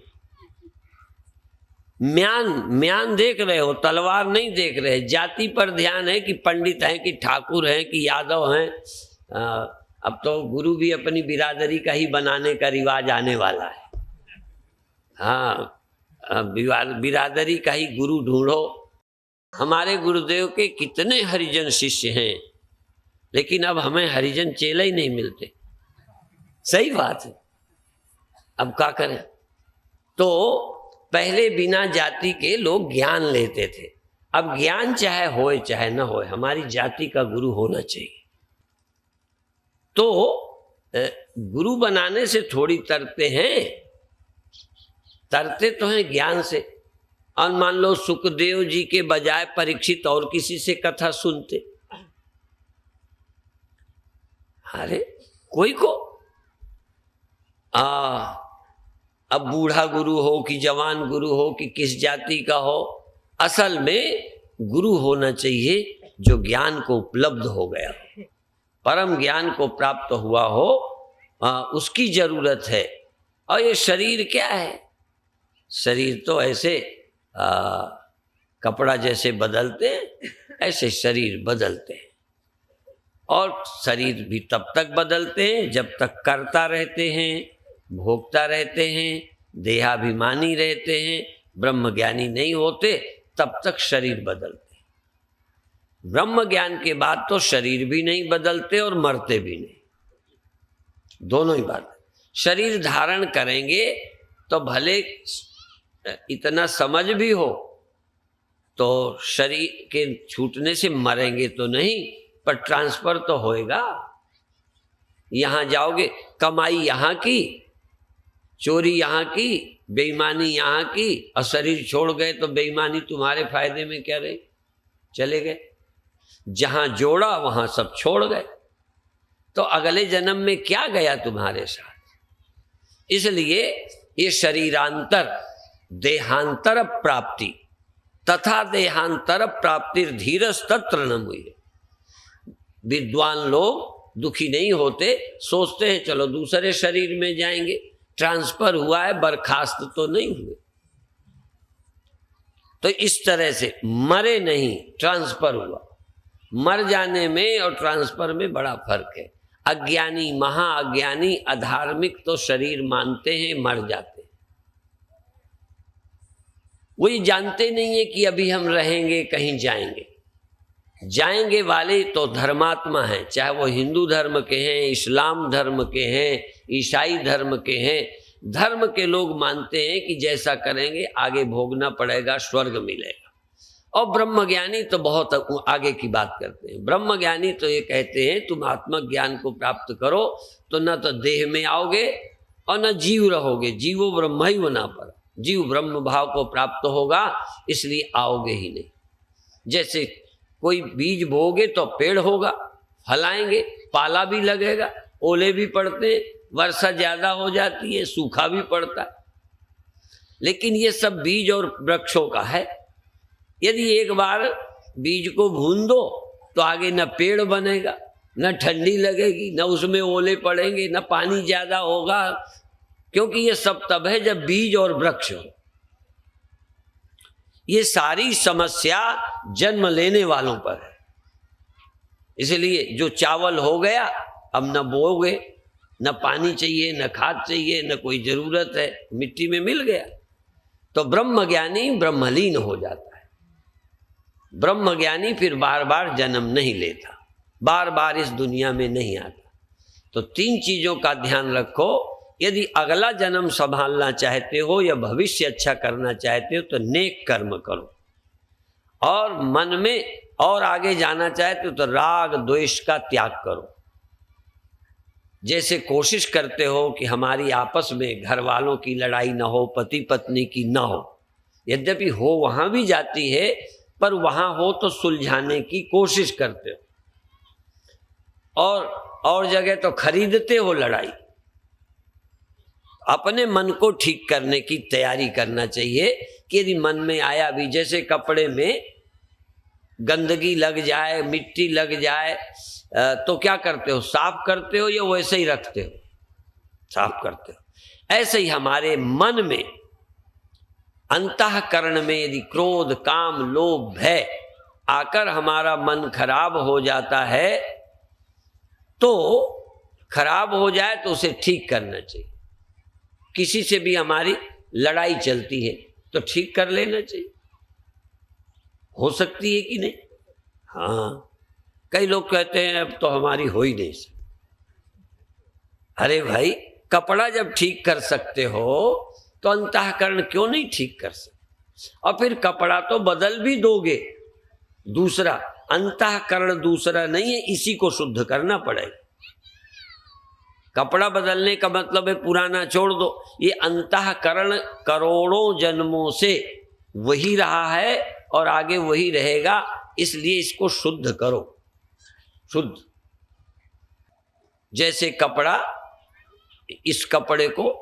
म्यान देख रहे हो, तलवार नहीं देख रहे। जाति पर ध्यान है कि पंडित हैं कि ठाकुर हैं कि यादव हैं। अब तो गुरु भी अपनी बिरादरी का ही बनाने का रिवाज आने वाला है। हाँ, बिरादरी का ही गुरु ढूंढो। हमारे गुरुदेव के कितने हरिजन शिष्य हैं, लेकिन अब हमें हरिजन चेले ही नहीं मिलते। सही बात है, अब क्या करें। तो पहले बिना जाति के लोग ज्ञान लेते थे। अब ज्ञान चाहे होए चाहे न होए, हमारी जाति का गुरु होना चाहिए। तो गुरु बनाने से थोड़ी तरते हैं, तरते तो हैं ज्ञान से। और मान लो सुखदेव जी के बजाय परीक्षित और किसी से कथा सुनते, अरे कोई को अब बूढ़ा गुरु हो कि जवान गुरु हो कि किस जाति का हो, असल में गुरु होना चाहिए जो ज्ञान को उपलब्ध हो गया, परम ज्ञान को प्राप्त हुआ हो, उसकी जरूरत है। और ये शरीर क्या है? शरीर तो ऐसे कपड़ा जैसे बदलते हैं ऐसे शरीर बदलते हैं, और शरीर भी तब तक बदलते हैं जब तक करता रहते हैं, भोगता रहते हैं, देहाभिमानी रहते हैं, ब्रह्मज्ञानी नहीं होते तब तक शरीर बदलते हैं। ब्रह्म ज्ञान के बाद तो शरीर भी नहीं बदलते और मरते भी नहीं, दोनों ही बात। शरीर धारण करेंगे तो भले इतना समझ भी हो तो शरीर के छूटने से मरेंगे तो नहीं, पर ट्रांसफर तो होएगा। यहाँ जाओगे, कमाई यहाँ की, चोरी यहाँ की, बेईमानी यहाँ की, और शरीर छोड़ गए तो बेईमानी तुम्हारे फायदे में क्या रही? चले गए। जहाँ जोड़ा वहाँ सब छोड़ गए, तो अगले जन्म में क्या गया तुम्हारे साथ? इसलिए ये शरीरांतर देहांतर प्राप्ति तथा देहांतर प्राप्ति धीरज तत्र न मुझे। विद्वान लोग दुखी नहीं होते, सोचते हैं चलो दूसरे शरीर में जाएंगे, ट्रांसफर हुआ है, बर्खास्त तो नहीं हुए। तो इस तरह से मरे नहीं, ट्रांसफर हुआ। मर जाने में और ट्रांसफर में बड़ा फर्क है। अज्ञानी, महाअज्ञानी, अधार्मिक तो शरीर मानते हैं, मर जाते हैं। वो ये जानते नहीं है कि अभी हम रहेंगे, कहीं जाएंगे। जाएंगे वाले तो धर्मात्मा हैं, चाहे वो हिंदू धर्म के हैं, इस्लाम धर्म के हैं, ईसाई धर्म के हैं। धर्म के लोग मानते हैं कि जैसा करेंगे आगे भोगना पड़ेगा, स्वर्ग मिलेगा। और ब्रह्मज्ञानी तो बहुत आगे की बात करते हैं। ब्रह्मज्ञानी तो ये कहते हैं तुम आत्म ज्ञान को प्राप्त करो तो न तो देह में आओगे और न जीव रहोगे। जीवो ब्रह्म ही होना पर, जीव ब्रह्म भाव को प्राप्त होगा, इसलिए आओगे ही नहीं। जैसे कोई बीज बोगे तो पेड़ होगा, फलाएंगे, पाला भी लगेगा, ओले भी पड़ते हैं, वर्षा ज्यादा हो जाती है, सूखा भी पड़ता है। लेकिन ये सब बीज और वृक्षों का है। यदि एक बार बीज को भून दो तो आगे न पेड़ बनेगा, न ठंडी लगेगी, न उसमें ओले पड़ेंगे, न पानी ज्यादा होगा, क्योंकि ये सब तब है जब बीज और वृक्ष हो। ये सारी समस्या जन्म लेने वालों पर है। इसलिए जो चावल हो गया, अब न बोओगे, न पानी चाहिए, न खाद चाहिए, न कोई जरूरत है, मिट्टी में मिल गया। तो ब्रह्मज्ञानी ब्रह्मलीन हो जाता है। ब्रह्मज्ञानी फिर बार बार जन्म नहीं लेता, बार बार इस दुनिया में नहीं आता। तो तीन चीजों का ध्यान रखो। यदि अगला जन्म संभालना चाहते हो या भविष्य अच्छा करना चाहते हो तो नेक कर्म करो, और मन में और आगे जाना चाहते हो तो राग द्वेष का त्याग करो। जैसे कोशिश करते हो कि हमारी आपस में घर वालों की लड़ाई ना हो, पति पत्नी की ना हो, यद्यपि हो वहां भी जाती है, पर वहां हो तो सुलझाने की कोशिश करते हो, और जगह तो खरीदते हो लड़ाई। अपने मन को ठीक करने की तैयारी करना चाहिए कि यदि मन में आया भी, जैसे कपड़े में गंदगी लग जाए, मिट्टी लग जाए, तो क्या करते हो? साफ करते हो या वैसे ही रखते हो? साफ करते हो। ऐसे ही हमारे मन में, अंतःकरण में यदि क्रोध, काम, लोभ, भय आकर हमारा मन खराब हो जाता है, तो खराब हो जाए तो उसे ठीक करना चाहिए। किसी से भी हमारी लड़ाई चलती है तो ठीक कर लेना चाहिए। हो सकती है कि नहीं? हाँ, कई लोग कहते हैं अब तो हमारी हो ही नहीं सकती। अरे भाई, कपड़ा जब ठीक कर सकते हो तो अंतःकरण क्यों नहीं ठीक कर सकते? और फिर कपड़ा तो बदल भी दोगे, दूसरा, अंतःकरण दूसरा नहीं है, इसी को शुद्ध करना पड़ेगा। कपड़ा बदलने का मतलब है पुराना छोड़ दो। ये अंतःकरण करोड़ों जन्मों से वही रहा है और आगे वही रहेगा, इसलिए इसको शुद्ध करो। शुद्ध जैसे कपड़ा, इस कपड़े को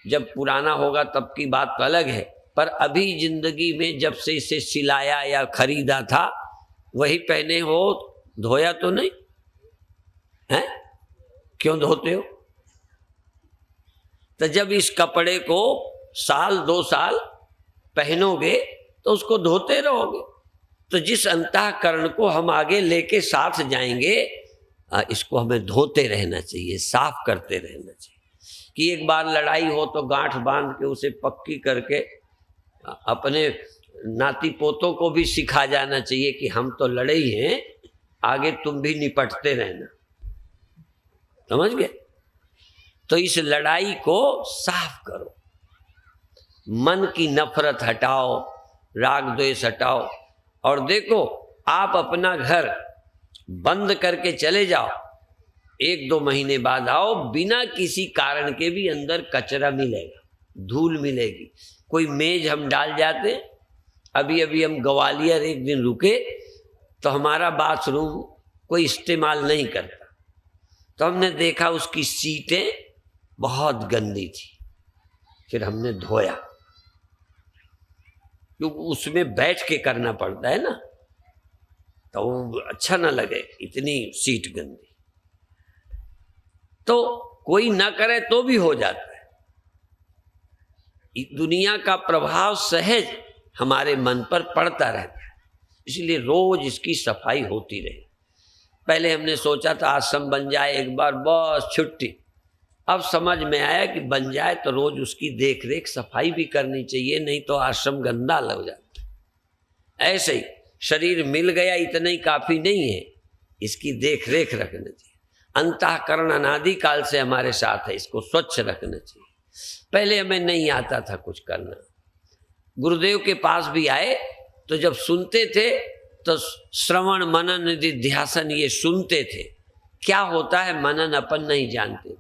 जब पुराना होगा तब की बात तो अलग है, पर अभी जिंदगी में जब से इसे सिलाया या खरीदा था वही पहने हो, धोया तो नहीं है? क्यों धोते हो? तो जब इस कपड़े को साल 2 साल पहनोगे तो उसको धोते रहोगे। तो जिस अंतःकरण को हम आगे लेके साथ जाएंगे, इसको हमें धोते रहना चाहिए, साफ करते रहना चाहिए। कि एक बार लड़ाई हो तो गांठ बांध के उसे पक्की करके अपने नाती पोतों को भी सिखा जाना चाहिए कि हम तो लड़े ही हैं, आगे तुम भी निपटते रहना। समझ गए? तो इस लड़ाई को साफ करो, मन की नफरत हटाओ, राग द्वेष हटाओ। और देखो, आप अपना घर बंद करके चले जाओ, 1-2 महीने बाद आओ, बिना किसी कारण के भी अंदर कचरा मिलेगा, धूल मिलेगी। कोई मेज हम डाल जाते, अभी हम ग्वालियर एक दिन रुके तो हमारा बाथरूम कोई इस्तेमाल नहीं करता, तो हमने देखा उसकी सीटें बहुत गंदी थी। फिर हमने धोया, क्योंकि उसमें बैठ के करना पड़ता है ना, तो वो अच्छा ना लगे इतनी सीट गंदी। तो कोई ना करे तो भी हो जाता है। दुनिया का प्रभाव सहज हमारे मन पर पड़ता रहता है, इसलिए रोज इसकी सफाई होती रहे। पहले हमने सोचा था आश्रम बन जाए एक बार, बस छुट्टी। अब समझ में आया कि बन जाए तो रोज उसकी देख रेख सफाई भी करनी चाहिए, नहीं तो आश्रम गंदा लग जाता है। ऐसे ही शरीर मिल गया इतना ही काफी नहीं है, इसकी देख रेख रखना चाहिए। अंतःकरण अनादिकाल से हमारे साथ है, इसको स्वच्छ रखना चाहिए। पहले हमें नहीं आता था कुछ करना। गुरुदेव के पास भी आए तो जब सुनते थे तो श्रवण मनन निधिध्यासन ये सुनते थे। क्या होता है मनन अपन नहीं जानते थे,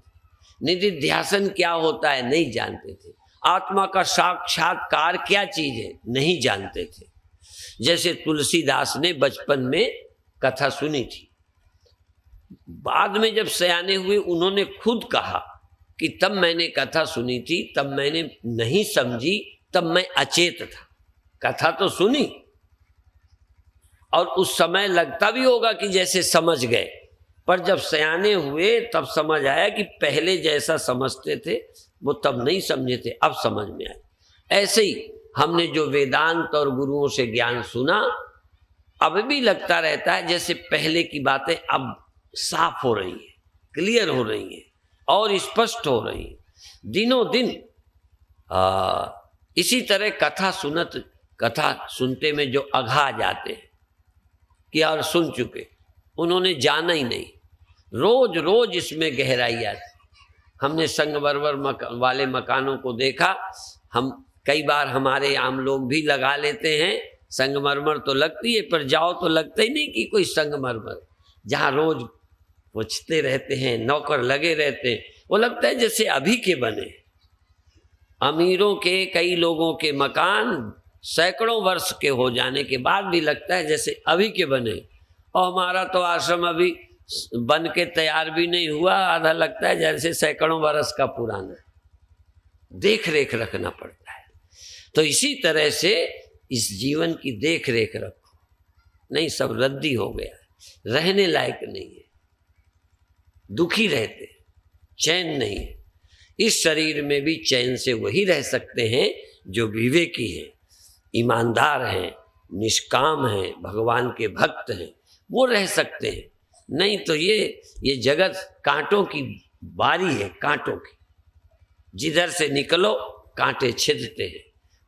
निधिध्यासन क्या होता है नहीं जानते थे, आत्मा का साक्षात्कार क्या चीज है नहीं जानते थे। जैसे तुलसीदास ने बचपन में कथा सुनी थी, बाद में जब सयाने हुए उन्होंने खुद कहा कि तब मैंने कथा सुनी थी, तब मैंने नहीं समझी, तब मैं अचेत था। कथा तो सुनी और उस समय लगता भी होगा कि जैसे समझ गए, पर जब सयाने हुए तब समझ आया कि पहले जैसा समझते थे वो तब नहीं समझे थे, अब समझ में आया। ऐसे ही हमने जो वेदांत और गुरुओं से ज्ञान सुना, अब भी लगता रहता है जैसे पहले की बातें अब साफ हो रही है, क्लियर हो रही है और स्पष्ट हो रही है दिनों दिन। इसी तरह कथा सुनते में जो अघा जाते हैं कि और सुन चुके, उन्होंने जाना ही नहीं, रोज रोज इसमें गहराई आती। हमने संगमरमर वाले मकानों को देखा, हम कई बार हमारे आम लोग भी लगा लेते हैं, संगमरमर तो लगती है पर जाओ तो लगता ही नहीं कि कोई संगमरमर। जहाँ रोज पूछते रहते हैं, नौकर लगे रहते हैं, वो लगता है जैसे अभी के बने। अमीरों के कई लोगों के मकान सैकड़ों वर्ष के हो जाने के बाद भी लगता है जैसे अभी के बने, और हमारा तो आश्रम अभी बन के तैयार भी नहीं हुआ, आधा लगता है जैसे सैकड़ों वर्ष का पुराना। देख रेख रखना पड़ता है। तो इसी तरह से इस जीवन की देख रेख रखो, नहीं सब रद्दी हो गया, रहने लायक नहीं है, दुखी रहते, चैन नहीं है। इस शरीर में भी चैन से वही रह सकते हैं जो विवेकी हैं, ईमानदार हैं, निष्काम हैं, भगवान के भक्त हैं, वो रह सकते हैं। नहीं तो ये जगत कांटों की बारी है, कांटों की। जिधर से निकलो कांटे छिदते हैं,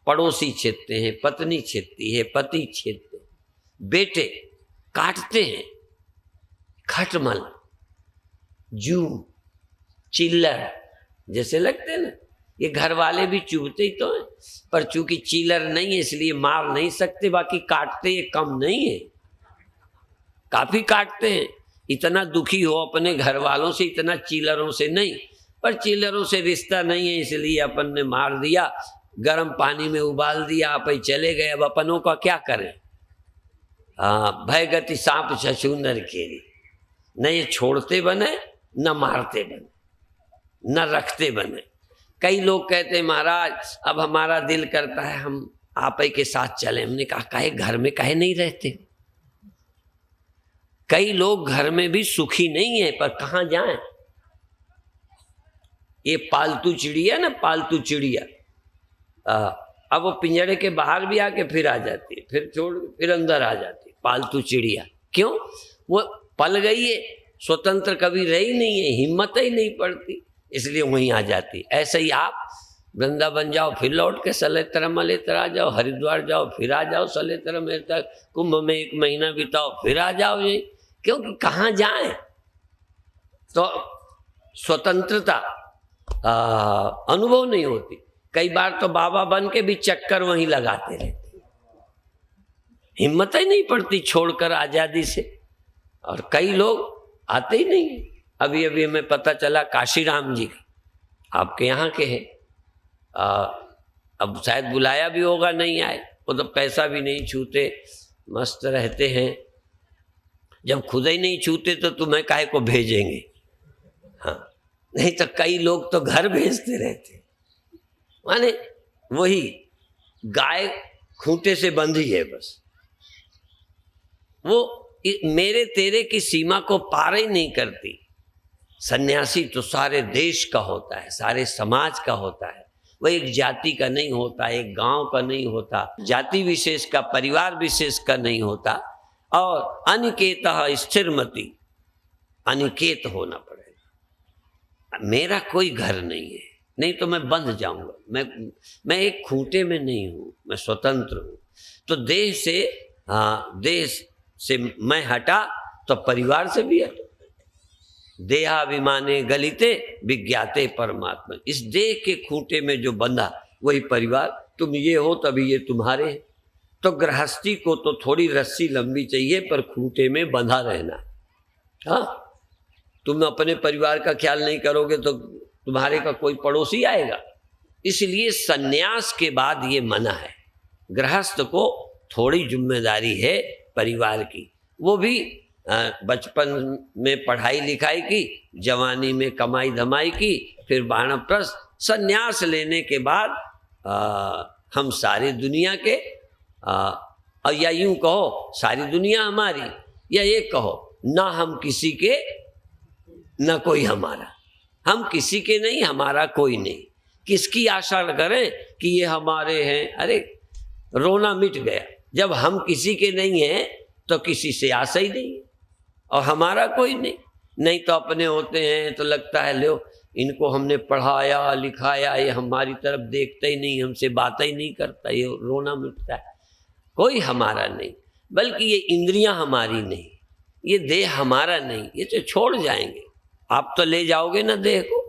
पड़ोसी छिदते हैं, पत्नी छिदती है, पति छिदते हैं, बेटे काटते हैं, खटमल, जू, चिल्लर जैसे लगते हैं ना, ये घर वाले भी चुभते ही तो हैं, पर चूंकि चिल्लर नहीं है इसलिए मार नहीं सकते, बाकी काटते ये कम नहीं है, काफी काटते हैं। इतना दुखी हो अपने घर वालों से, इतना चिल्लरों से नहीं, पर चिल्लरों से रिश्ता नहीं है इसलिए अपन ने मार दिया, गर्म पानी में उबाल दिया, आप ही चले गए। अब अपनों का क्या करें? भय गति सांप छछूंदर केरी, न ये छोड़ते बने न मारते बने न रखते बने। कई लोग कहते हैं महाराज अब हमारा दिल करता है हम आप ही के साथ चले। हमने कहा काहे घर में काहे नहीं रहते। कई लोग घर में भी सुखी नहीं है पर कहाँ जाएं। ये पालतू चिड़िया ना, पालतू चिड़िया अब वो पिंजरे के बाहर भी आके फिर आ जाती है, फिर छोड़ फिर अंदर आ जाती है। पालतू चिड़िया क्यों? वो पल गई है, स्वतंत्र कभी रही नहीं है, हिम्मत ही नहीं पड़ती, इसलिए वहीं आ जाती। ऐसे ही आप वृंदावन जाओ फिर लौट के सलेतर मलेतर आ जाओ, हरिद्वार जाओ फिर आ जाओ सलेतर मलेतर, कुंभ में 1 महीना बिताओ फिर आ जाओ यहीं। क्योंकि कहाँ जाएं? तो स्वतंत्रता अनुभव नहीं होती। कई बार तो बाबा बन के भी चक्कर वहीं लगाते रहते, हिम्मत ही नहीं पड़ती छोड़कर आजादी से। और कई लोग आते ही नहीं। अभी अभी हमें पता चला काशीराम जी का, आपके यहाँ के हैं, अब शायद बुलाया भी होगा, नहीं आए। वो तो पैसा भी नहीं छूते, मस्त रहते हैं। जब खुद ही नहीं छूते तो तुम्हें काहे को भेजेंगे। हाँ, नहीं तो कई लोग तो घर भेजते रहते, माने वही गाय खूंटे से बंधी है बस, वो मेरे तेरे की सीमा को पार ही नहीं करती। सन्यासी तो सारे देश का होता है, सारे समाज का होता है, वह एक जाति का नहीं होता, एक गांव का नहीं होता, जाति विशेष का, परिवार विशेष का नहीं होता। और अनिकेतः स्थिरमति, अनिकेत होना पड़ेगा। मेरा कोई घर नहीं है, नहीं तो मैं बंध जाऊंगा। मैं एक खूंटे में नहीं हूँ, मैं स्वतंत्र हूँ। तो देश से मैं हटा तो परिवार से भी हटा। देहाभिमाने गलिते विज्ञाते परमात्मा, इस देह के खूंटे में जो बंधा वही परिवार। तुम ये हो तभी ये तुम्हारे हैं। तो गृहस्थी को तो थोड़ी रस्सी लंबी चाहिए पर खूंटे में बंधा रहना। हाँ, तुम अपने परिवार का ख्याल नहीं करोगे तो तुम्हारे का कोई पड़ोसी आएगा। इसलिए सन्यास के बाद ये मना है। गृहस्थ को थोड़ी जिम्मेदारी है परिवार की, वो भी बचपन में पढ़ाई लिखाई की, जवानी में कमाई धमाई की, फिर वानप्रस्थ। सन्यास लेने के बाद हम सारी दुनिया के और या यूं कहो सारी दुनिया हमारी, या ये कहो ना हम किसी के ना कोई हमारा। हम किसी के नहीं, हमारा कोई नहीं। किसकी आशा करें कि ये हमारे हैं? अरे रोना मिट गया। जब हम किसी के नहीं हैं तो किसी से आशा ही नहीं है, और हमारा कोई नहीं। नहीं तो अपने होते हैं तो लगता है लो इनको हमने पढ़ाया लिखाया, ये हमारी तरफ देखता ही नहीं, हमसे बात ही नहीं करता, ये रोना मिटता है। कोई हमारा नहीं, बल्कि ये इंद्रियां हमारी नहीं, ये देह हमारा नहीं, ये तो छोड़ जाएंगे। आप तो ले जाओगे ना देह को?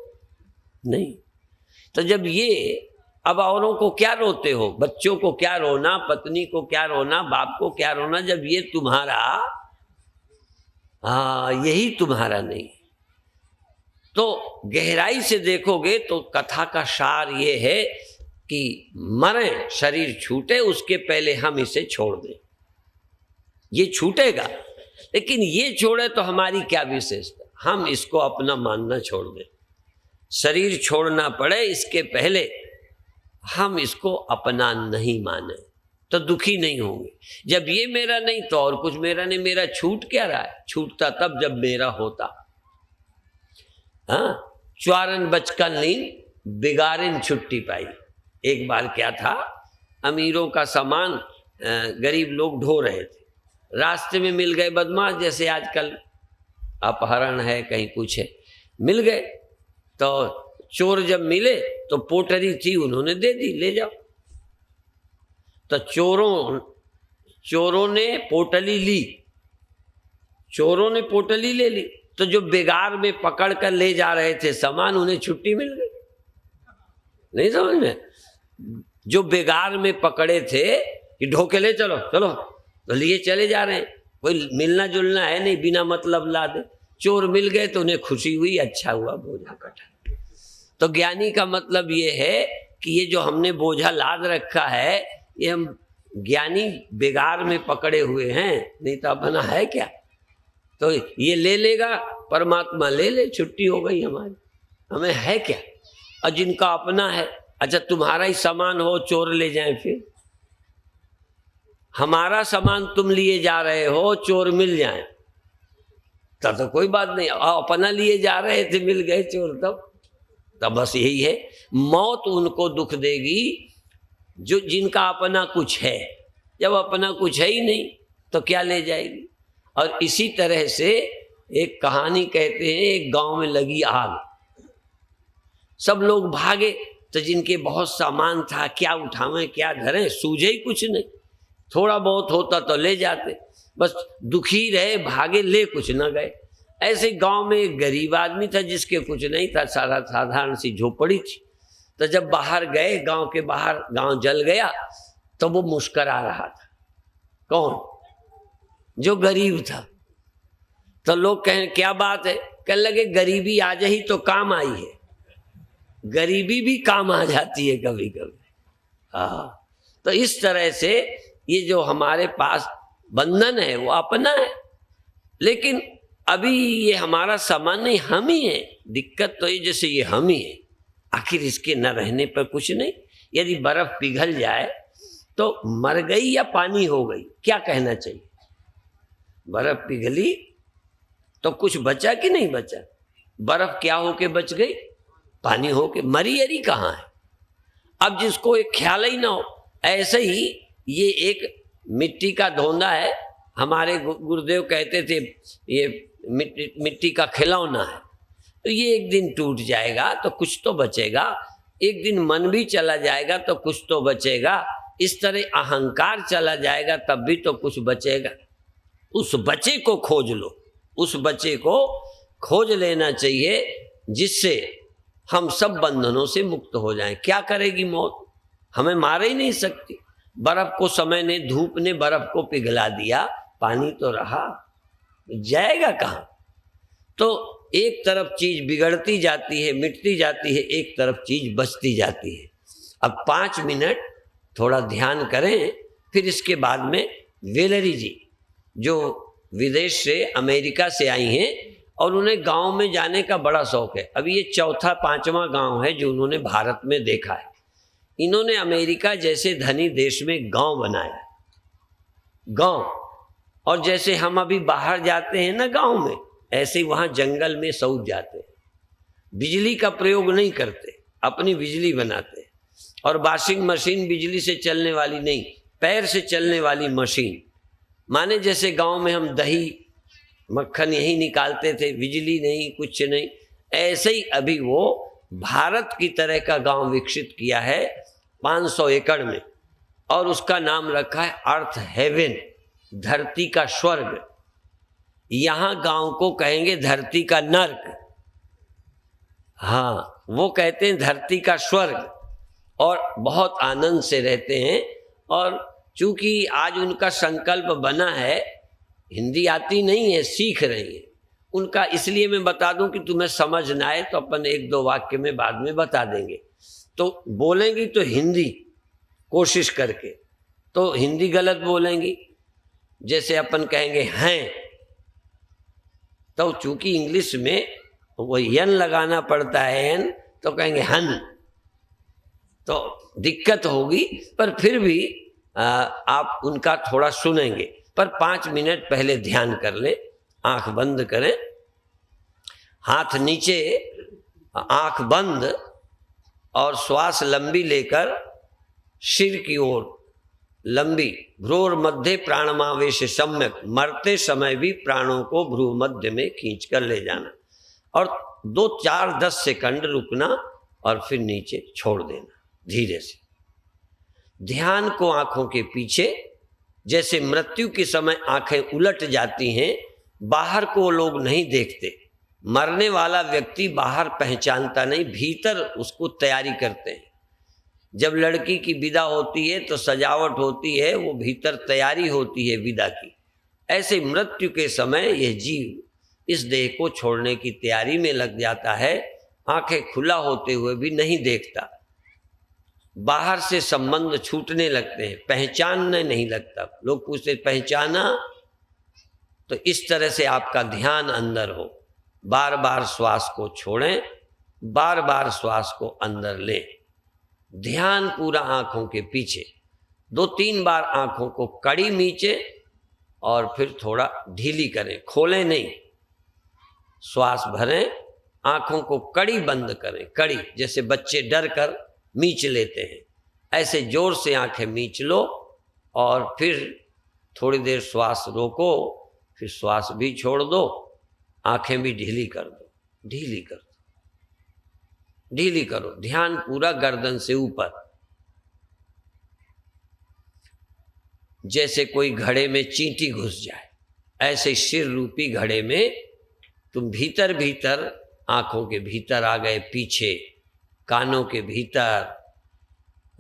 नहीं। तो जब ये अब औरों को क्या रोते हो, बच्चों को क्या रोना, पत्नी को क्या रोना, बाप को क्या रोना, जब ये तुम्हारा यही तुम्हारा नहीं। तो गहराई से देखोगे तो कथा का सार ये है कि मरे शरीर छूटे उसके पहले हम इसे छोड़ दें। ये छूटेगा, लेकिन ये छोड़े तो हमारी क्या विशेषता, हम इसको अपना मानना छोड़ दें। शरीर छोड़ना पड़े इसके पहले हम इसको अपना नहीं माने तो दुखी नहीं होंगे। जब ये मेरा नहीं तो और कुछ मेरा नहीं। मेरा छूट क्या रहा है? छूटता तब जब मेरा होता। हाँ, च्वारन बचकन लीन बिगारिन छुट्टी पाई। एक बार क्या था, अमीरों का सामान गरीब लोग ढो रहे थे, रास्ते में मिल गए बदमाश, जैसे आजकल अपहरण है कहीं कुछ है, मिल गए। तो चोर जब मिले तो पोटरी थी, उन्होंने दे दी, ले जाओ। तो चोरों ने पोटली ली, चोरों ने पोटली ले ली। तो जो बेगार में पकड़ कर ले जा रहे थे सामान, उन्हें छुट्टी मिल गई। नहीं समझ में? जो बेगार में पकड़े थे कि ढोके ले चलो चलो, तो लिए चले जा रहे हैं, कोई मिलना जुलना है नहीं, बिना मतलब ला दे। चोर मिल गए तो उन्हें खुशी हुई, अच्छा हुआ बोझा कटा। तो ज्ञानी का मतलब ये है कि ये जो हमने बोझा लाद रखा है, ये हम ज्ञानी बेगार में पकड़े हुए हैं, नहीं तो अपना है क्या। तो ये ले लेगा, परमात्मा ले ले, छुट्टी हो गई हमारी। हमें है क्या? और जिनका अपना है, अच्छा तुम्हारा ही सामान हो, चोर ले जाए, फिर हमारा सामान तुम लिए जा रहे हो, चोर मिल जाए तब तो कोई बात नहीं। अपना लिए जा रहे थे, मिल गए चोर, तब बस यही है। मौत उनको दुख देगी जो जिनका अपना कुछ है। जब अपना कुछ है ही नहीं तो क्या ले जाएगी? और इसी तरह से एक कहानी कहते हैं, एक गांव में लगी आग, सब लोग भागे, तो जिनके बहुत सामान था, क्या उठावें क्या धरें, सूझे ही कुछ नहीं। थोड़ा बहुत होता तो ले जाते, बस दुखी रहे, भागे, ले कुछ न गए। ऐसे गांव में एक गरीब आदमी था जिसके कुछ नहीं था, सारा साधारण सी झोपड़ी थी। तो जब बाहर गए, गांव के बाहर, गांव जल गया, तो वो मुस्करा रहा था। कौन? जो गरीब था। तो लोग कहें क्या बात है? कहने लगे गरीबी आ जाही तो काम आई है। गरीबी भी काम आ जाती है कभी कभी। हाँ, तो इस तरह से ये जो हमारे पास बंधन है वो अपना है, लेकिन अभी ये हमारा सामान नहीं, हम ही है। दिक्कत तो ये जैसे ये हम ही है, आखिर इसके न रहने पर कुछ नहीं। यदि बर्फ पिघल जाए तो मर गई या पानी हो गई, क्या कहना चाहिए? बर्फ पिघली तो कुछ बचा कि नहीं बचा? बर्फ क्या होके बच गई? पानी होके। मरी अरी कहाँ है? अब जिसको एक ख्याल ही ना हो, ऐसे ही ये एक मिट्टी का धोंदा है। हमारे गुरुदेव कहते थे ये मिट्टी का खिलौना है, तो ये एक दिन टूट जाएगा तो कुछ तो बचेगा, एक दिन मन भी चला जाएगा तो कुछ तो बचेगा, इस तरह अहंकार चला जाएगा तब भी तो कुछ बचेगा। उस बचे को खोज लो, उस बचे को खोज लेना चाहिए जिससे हम सब बंधनों से मुक्त हो जाएं। क्या करेगी मौत? हमें मार ही नहीं सकती। बर्फ को समय ने, धूप ने बर्फ को पिघला दिया, पानी तो रहा, जाएगा कहाँ? तो एक तरफ चीज बिगड़ती जाती है, मिटती जाती है, एक तरफ चीज बचती जाती है। अब 5 मिनट थोड़ा ध्यान करें, फिर इसके बाद में वेलरी जी जो विदेश से, अमेरिका से आई हैं और उन्हें गांव में जाने का बड़ा शौक है। अभी ये 4-5वां गांव है जो उन्होंने भारत में देखा है। इन्होंने अमेरिका जैसे धनी देश में गांव बनाया, गांव। और जैसे हम अभी बाहर जाते हैं ना गांव में, ऐसे ही वहाँ जंगल में शौच जाते हैं। बिजली का प्रयोग नहीं करते, अपनी बिजली बनाते हैं। और वॉशिंग मशीन बिजली से चलने वाली नहीं, पैर से चलने वाली मशीन। माने जैसे गांव में हम दही मक्खन यही निकालते थे, बिजली नहीं, कुछ नहीं, ऐसे ही अभी वो भारत की तरह का गांव विकसित किया है 500 एकड़ में, और उसका नाम रखा है अर्थ हेवन, धरती का स्वर्ग। यहाँ गांव को कहेंगे धरती का नर्क। हाँ, वो कहते हैं धरती का स्वर्ग, और बहुत आनंद से रहते हैं। और चूंकि आज उनका संकल्प बना है, हिंदी आती नहीं है, सीख रही है उनका, इसलिए मैं बता दूं कि तुम्हें समझ ना आए तो अपन 1-2 वाक्य में बाद में बता देंगे। तो बोलेंगी तो हिंदी कोशिश करके, तो हिंदी गलत बोलेंगी। जैसे अपन कहेंगे हैं, तो चूंकि इंग्लिश में वो यन लगाना पड़ता है, एन, तो कहेंगे हन, तो दिक्कत होगी। पर फिर भी आप उनका थोड़ा सुनेंगे। पर 5 मिनट पहले ध्यान कर ले, आंख बंद करें, हाथ नीचे, आंख बंद, और श्वास लंबी लेकर सिर की ओर लंबी, भ्रूर मध्य प्राणमावेश सम्यक, मरते समय भी प्राणों को भ्रू मध्य में खींच कर ले जाना, और 2-4-10 सेकंड रुकना और फिर नीचे छोड़ देना धीरे से। ध्यान को आंखों के पीछे, जैसे मृत्यु के समय आंखें उलट जाती हैं, बाहर को लोग नहीं देखते। मरने वाला व्यक्ति बाहर पहचानता नहीं, भीतर उसको तैयारी करते हैं। जब लड़की की विदा होती है तो सजावट होती है, वो भीतर तैयारी होती है विदा की। ऐसे मृत्यु के समय यह जीव इस देह को छोड़ने की तैयारी में लग जाता है, आंखें खुला होते हुए भी नहीं देखता। बाहर से संबंध छूटने लगते हैं, पहचानने नहीं लगता। लोग पूछते पहचाना, तो इस तरह से आपका ध्यान अंदर हो, बार बार श्वास को छोड़ें, बार बार श्वास को अंदर लें। ध्यान पूरा आंखों के पीछे, 2-3 बार आंखों को कड़ी मीचे और फिर थोड़ा ढीली करें, खोलें नहीं। श्वास भरें, आंखों को कड़ी बंद करें, कड़ी जैसे बच्चे डर कर मीच लेते हैं, ऐसे जोर से आंखें मीच लो और फिर थोड़ी देर श्वास रोको, फिर श्वास भी छोड़ दो, आंखें भी ढीली कर दो, ढीली कर दो, ढीली करो। ध्यान पूरा गर्दन से ऊपर, जैसे कोई घड़े में चींटी घुस जाए, ऐसे सिर रूपी घड़े में तुम भीतर भीतर, आंखों के भीतर आ गए, पीछे कानों के भीतर,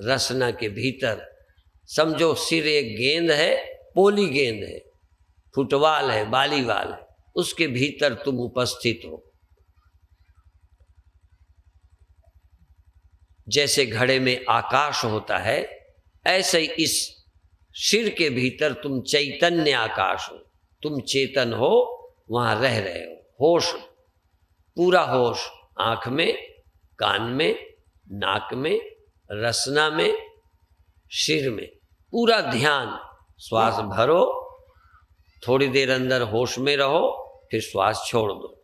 रसना के भीतर। समझो सिर एक गेंद है, पोली गेंद है, फुटबॉल है, वॉलीबॉल है, उसके भीतर तुम उपस्थित हो। जैसे घड़े में आकाश होता है, ऐसे ही इस सिर के भीतर तुम चैतन्य आकाश हो, तुम चेतन हो, वहां रह रहे हो। होश, पूरा होश, आंख में, कान में, नाक में, रसना में, सिर में, पूरा ध्यान। श्वास भरो, थोड़ी देर अंदर होश में रहो, फिर श्वास छोड़ दो।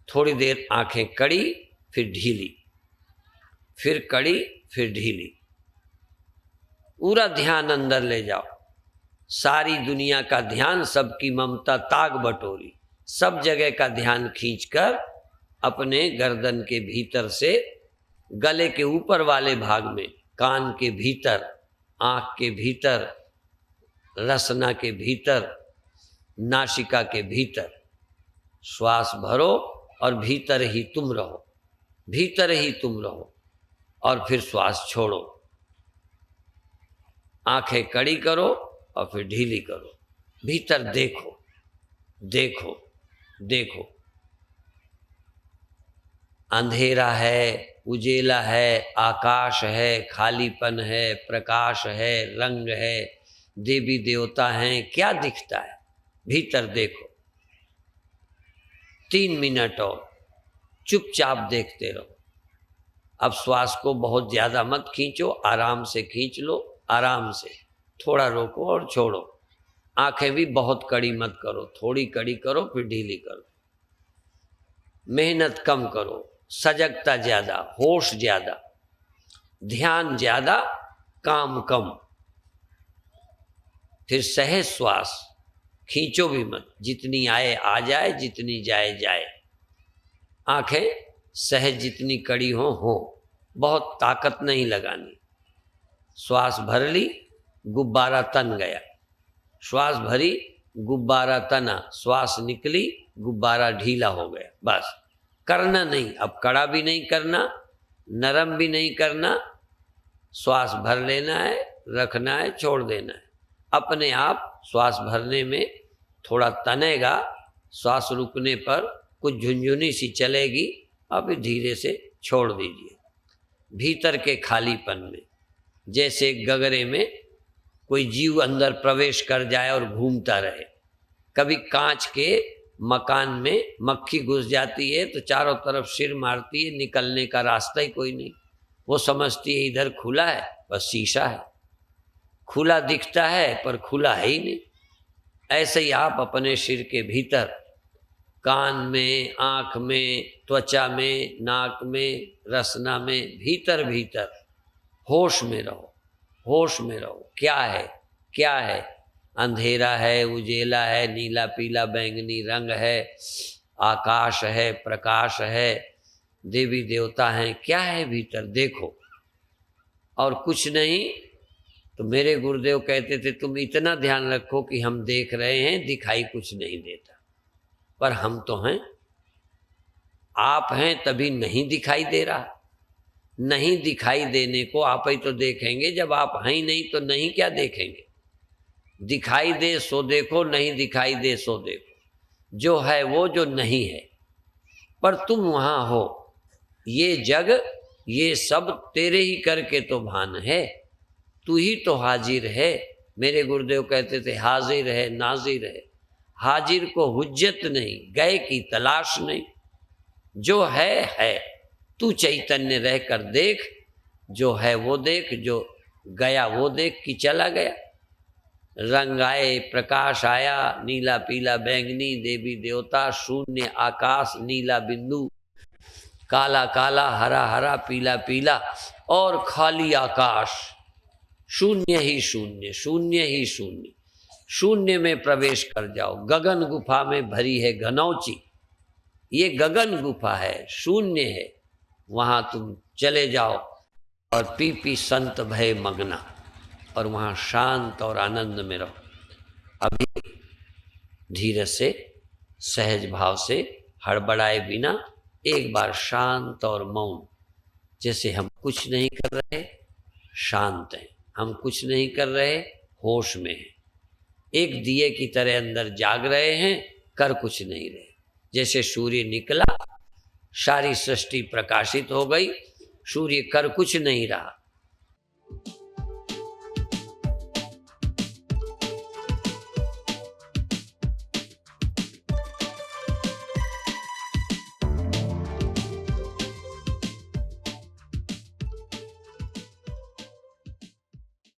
थोड़ी देर आंखें कड़ी, फिर ढीली, फिर कड़ी, फिर ढीली। पूरा ध्यान अंदर ले जाओ। सारी दुनिया का ध्यान, सबकी ममता ताग बटोरी, सब जगह का ध्यान खींचकर अपने गर्दन के भीतर से गले के ऊपर वाले भाग में, कान के भीतर, आँख के भीतर, रसना के भीतर, नासिका के भीतर श्वास भरो और भीतर ही तुम रहो, भीतर ही तुम रहो और फिर श्वास छोड़ो। आंखें कड़ी करो और फिर ढीली करो। भीतर देखो, देखो, देखो। अंधेरा है, उजेला है, आकाश है, खालीपन है, प्रकाश है, रंग है, देवी देवता हैं, क्या दिखता है? भीतर देखो। 3 मिनट और चुपचाप देखते रहो। अब श्वास को बहुत ज्यादा मत खींचो, आराम से खींच लो, आराम से, थोड़ा रोको और छोड़ो। आंखें भी बहुत कड़ी मत करो, थोड़ी कड़ी करो फिर ढीली करो। मेहनत कम करो, सजगता ज्यादा, होश ज्यादा, ध्यान ज्यादा, काम कम। फिर सहज श्वास, खींचो भी मत, जितनी आए आ जाए, जितनी जाए जाए। आंखें सहज जितनी कड़ी हो, बहुत ताकत नहीं लगानी। श्वास भर ली, गुब्बारा तन गया, श्वास भरी, गुब्बारा तना, श्वास निकली, गुब्बारा ढीला हो गया। बस, करना नहीं, अब कड़ा भी नहीं करना, नरम भी नहीं करना। श्वास भर लेना है, रखना है, छोड़ देना है। अपने आप श्वास भरने में थोड़ा तनेगा, श्वास रुकने पर कुछ झुंझुनी सी चलेगी, अब धीरे से छोड़ दीजिए। भीतर के खालीपन में, जैसे गगरे में कोई जीव अंदर प्रवेश कर जाए और घूमता रहे। कभी कांच के मकान में मक्खी घुस जाती है तो चारों तरफ सिर मारती है, निकलने का रास्ता ही कोई नहीं। वो समझती है इधर खुला है, बस शीशा है, खुला दिखता है पर खुला है ही नहीं। ऐसे ही आप अपने सिर के भीतर, कान में, आँख में, त्वचा में, नाक में, रसना में, भीतर भीतर होश में रहो, होश में रहो। क्या है, क्या है? अंधेरा है, उजेला है, नीला पीला बैंगनी रंग है, आकाश है, प्रकाश है, देवी देवता हैं, क्या है भीतर? देखो। और कुछ नहीं तो मेरे गुरुदेव कहते थे तुम इतना ध्यान रखो कि हम देख रहे हैं, दिखाई कुछ नहीं देता, पर हम तो हैं, आप हैं तभी नहीं दिखाई दे रहा। नहीं दिखाई देने को आप ही तो देखेंगे, जब आप हैं ही नहीं तो नहीं क्या देखेंगे? दिखाई दे सो देखो, नहीं दिखाई दे सो देखो। जो है वो, जो नहीं है, पर तुम वहां हो। ये जग, ये सब तेरे ही करके तो भान है, तू ही तो हाजिर है, मेरे गुरुदेव कहते थे हाजिर है नाजिर है, हाजिर को हुज्जत नहीं, गए की तलाश नहीं, जो है। तू चैतन्य रह कर देख, जो है वो देख, जो गया वो देख कि चला गया। रंग आए प्रकाश आया, नीला पीला बैंगनी, देवी देवता, शून्य आकाश, नीला बिंदु, काला काला, हरा हरा, पीला पीला और खाली आकाश, शून्य ही शून्य, शून्य ही शून्य। शून्य में प्रवेश कर जाओ। गगन गुफा में भरी है घनौची, ये गगन गुफा है, शून्य है, वहां तुम चले जाओ और पी पी संत भय मगना, और वहां शांत और आनंद में रहो। अभी धीरे से सहज भाव से हड़बड़ाए बिना एक बार शांत और मौन, जैसे हम कुछ नहीं कर रहे, शांत हैं, हम कुछ नहीं कर रहे, होश में हैं, एक दिए की तरह अंदर जाग रहे हैं, कर कुछ नहीं रहे। जैसे सूर्य निकला, सारी सृष्टि प्रकाशित हो गई, सूर्य कर कुछ नहीं रहा,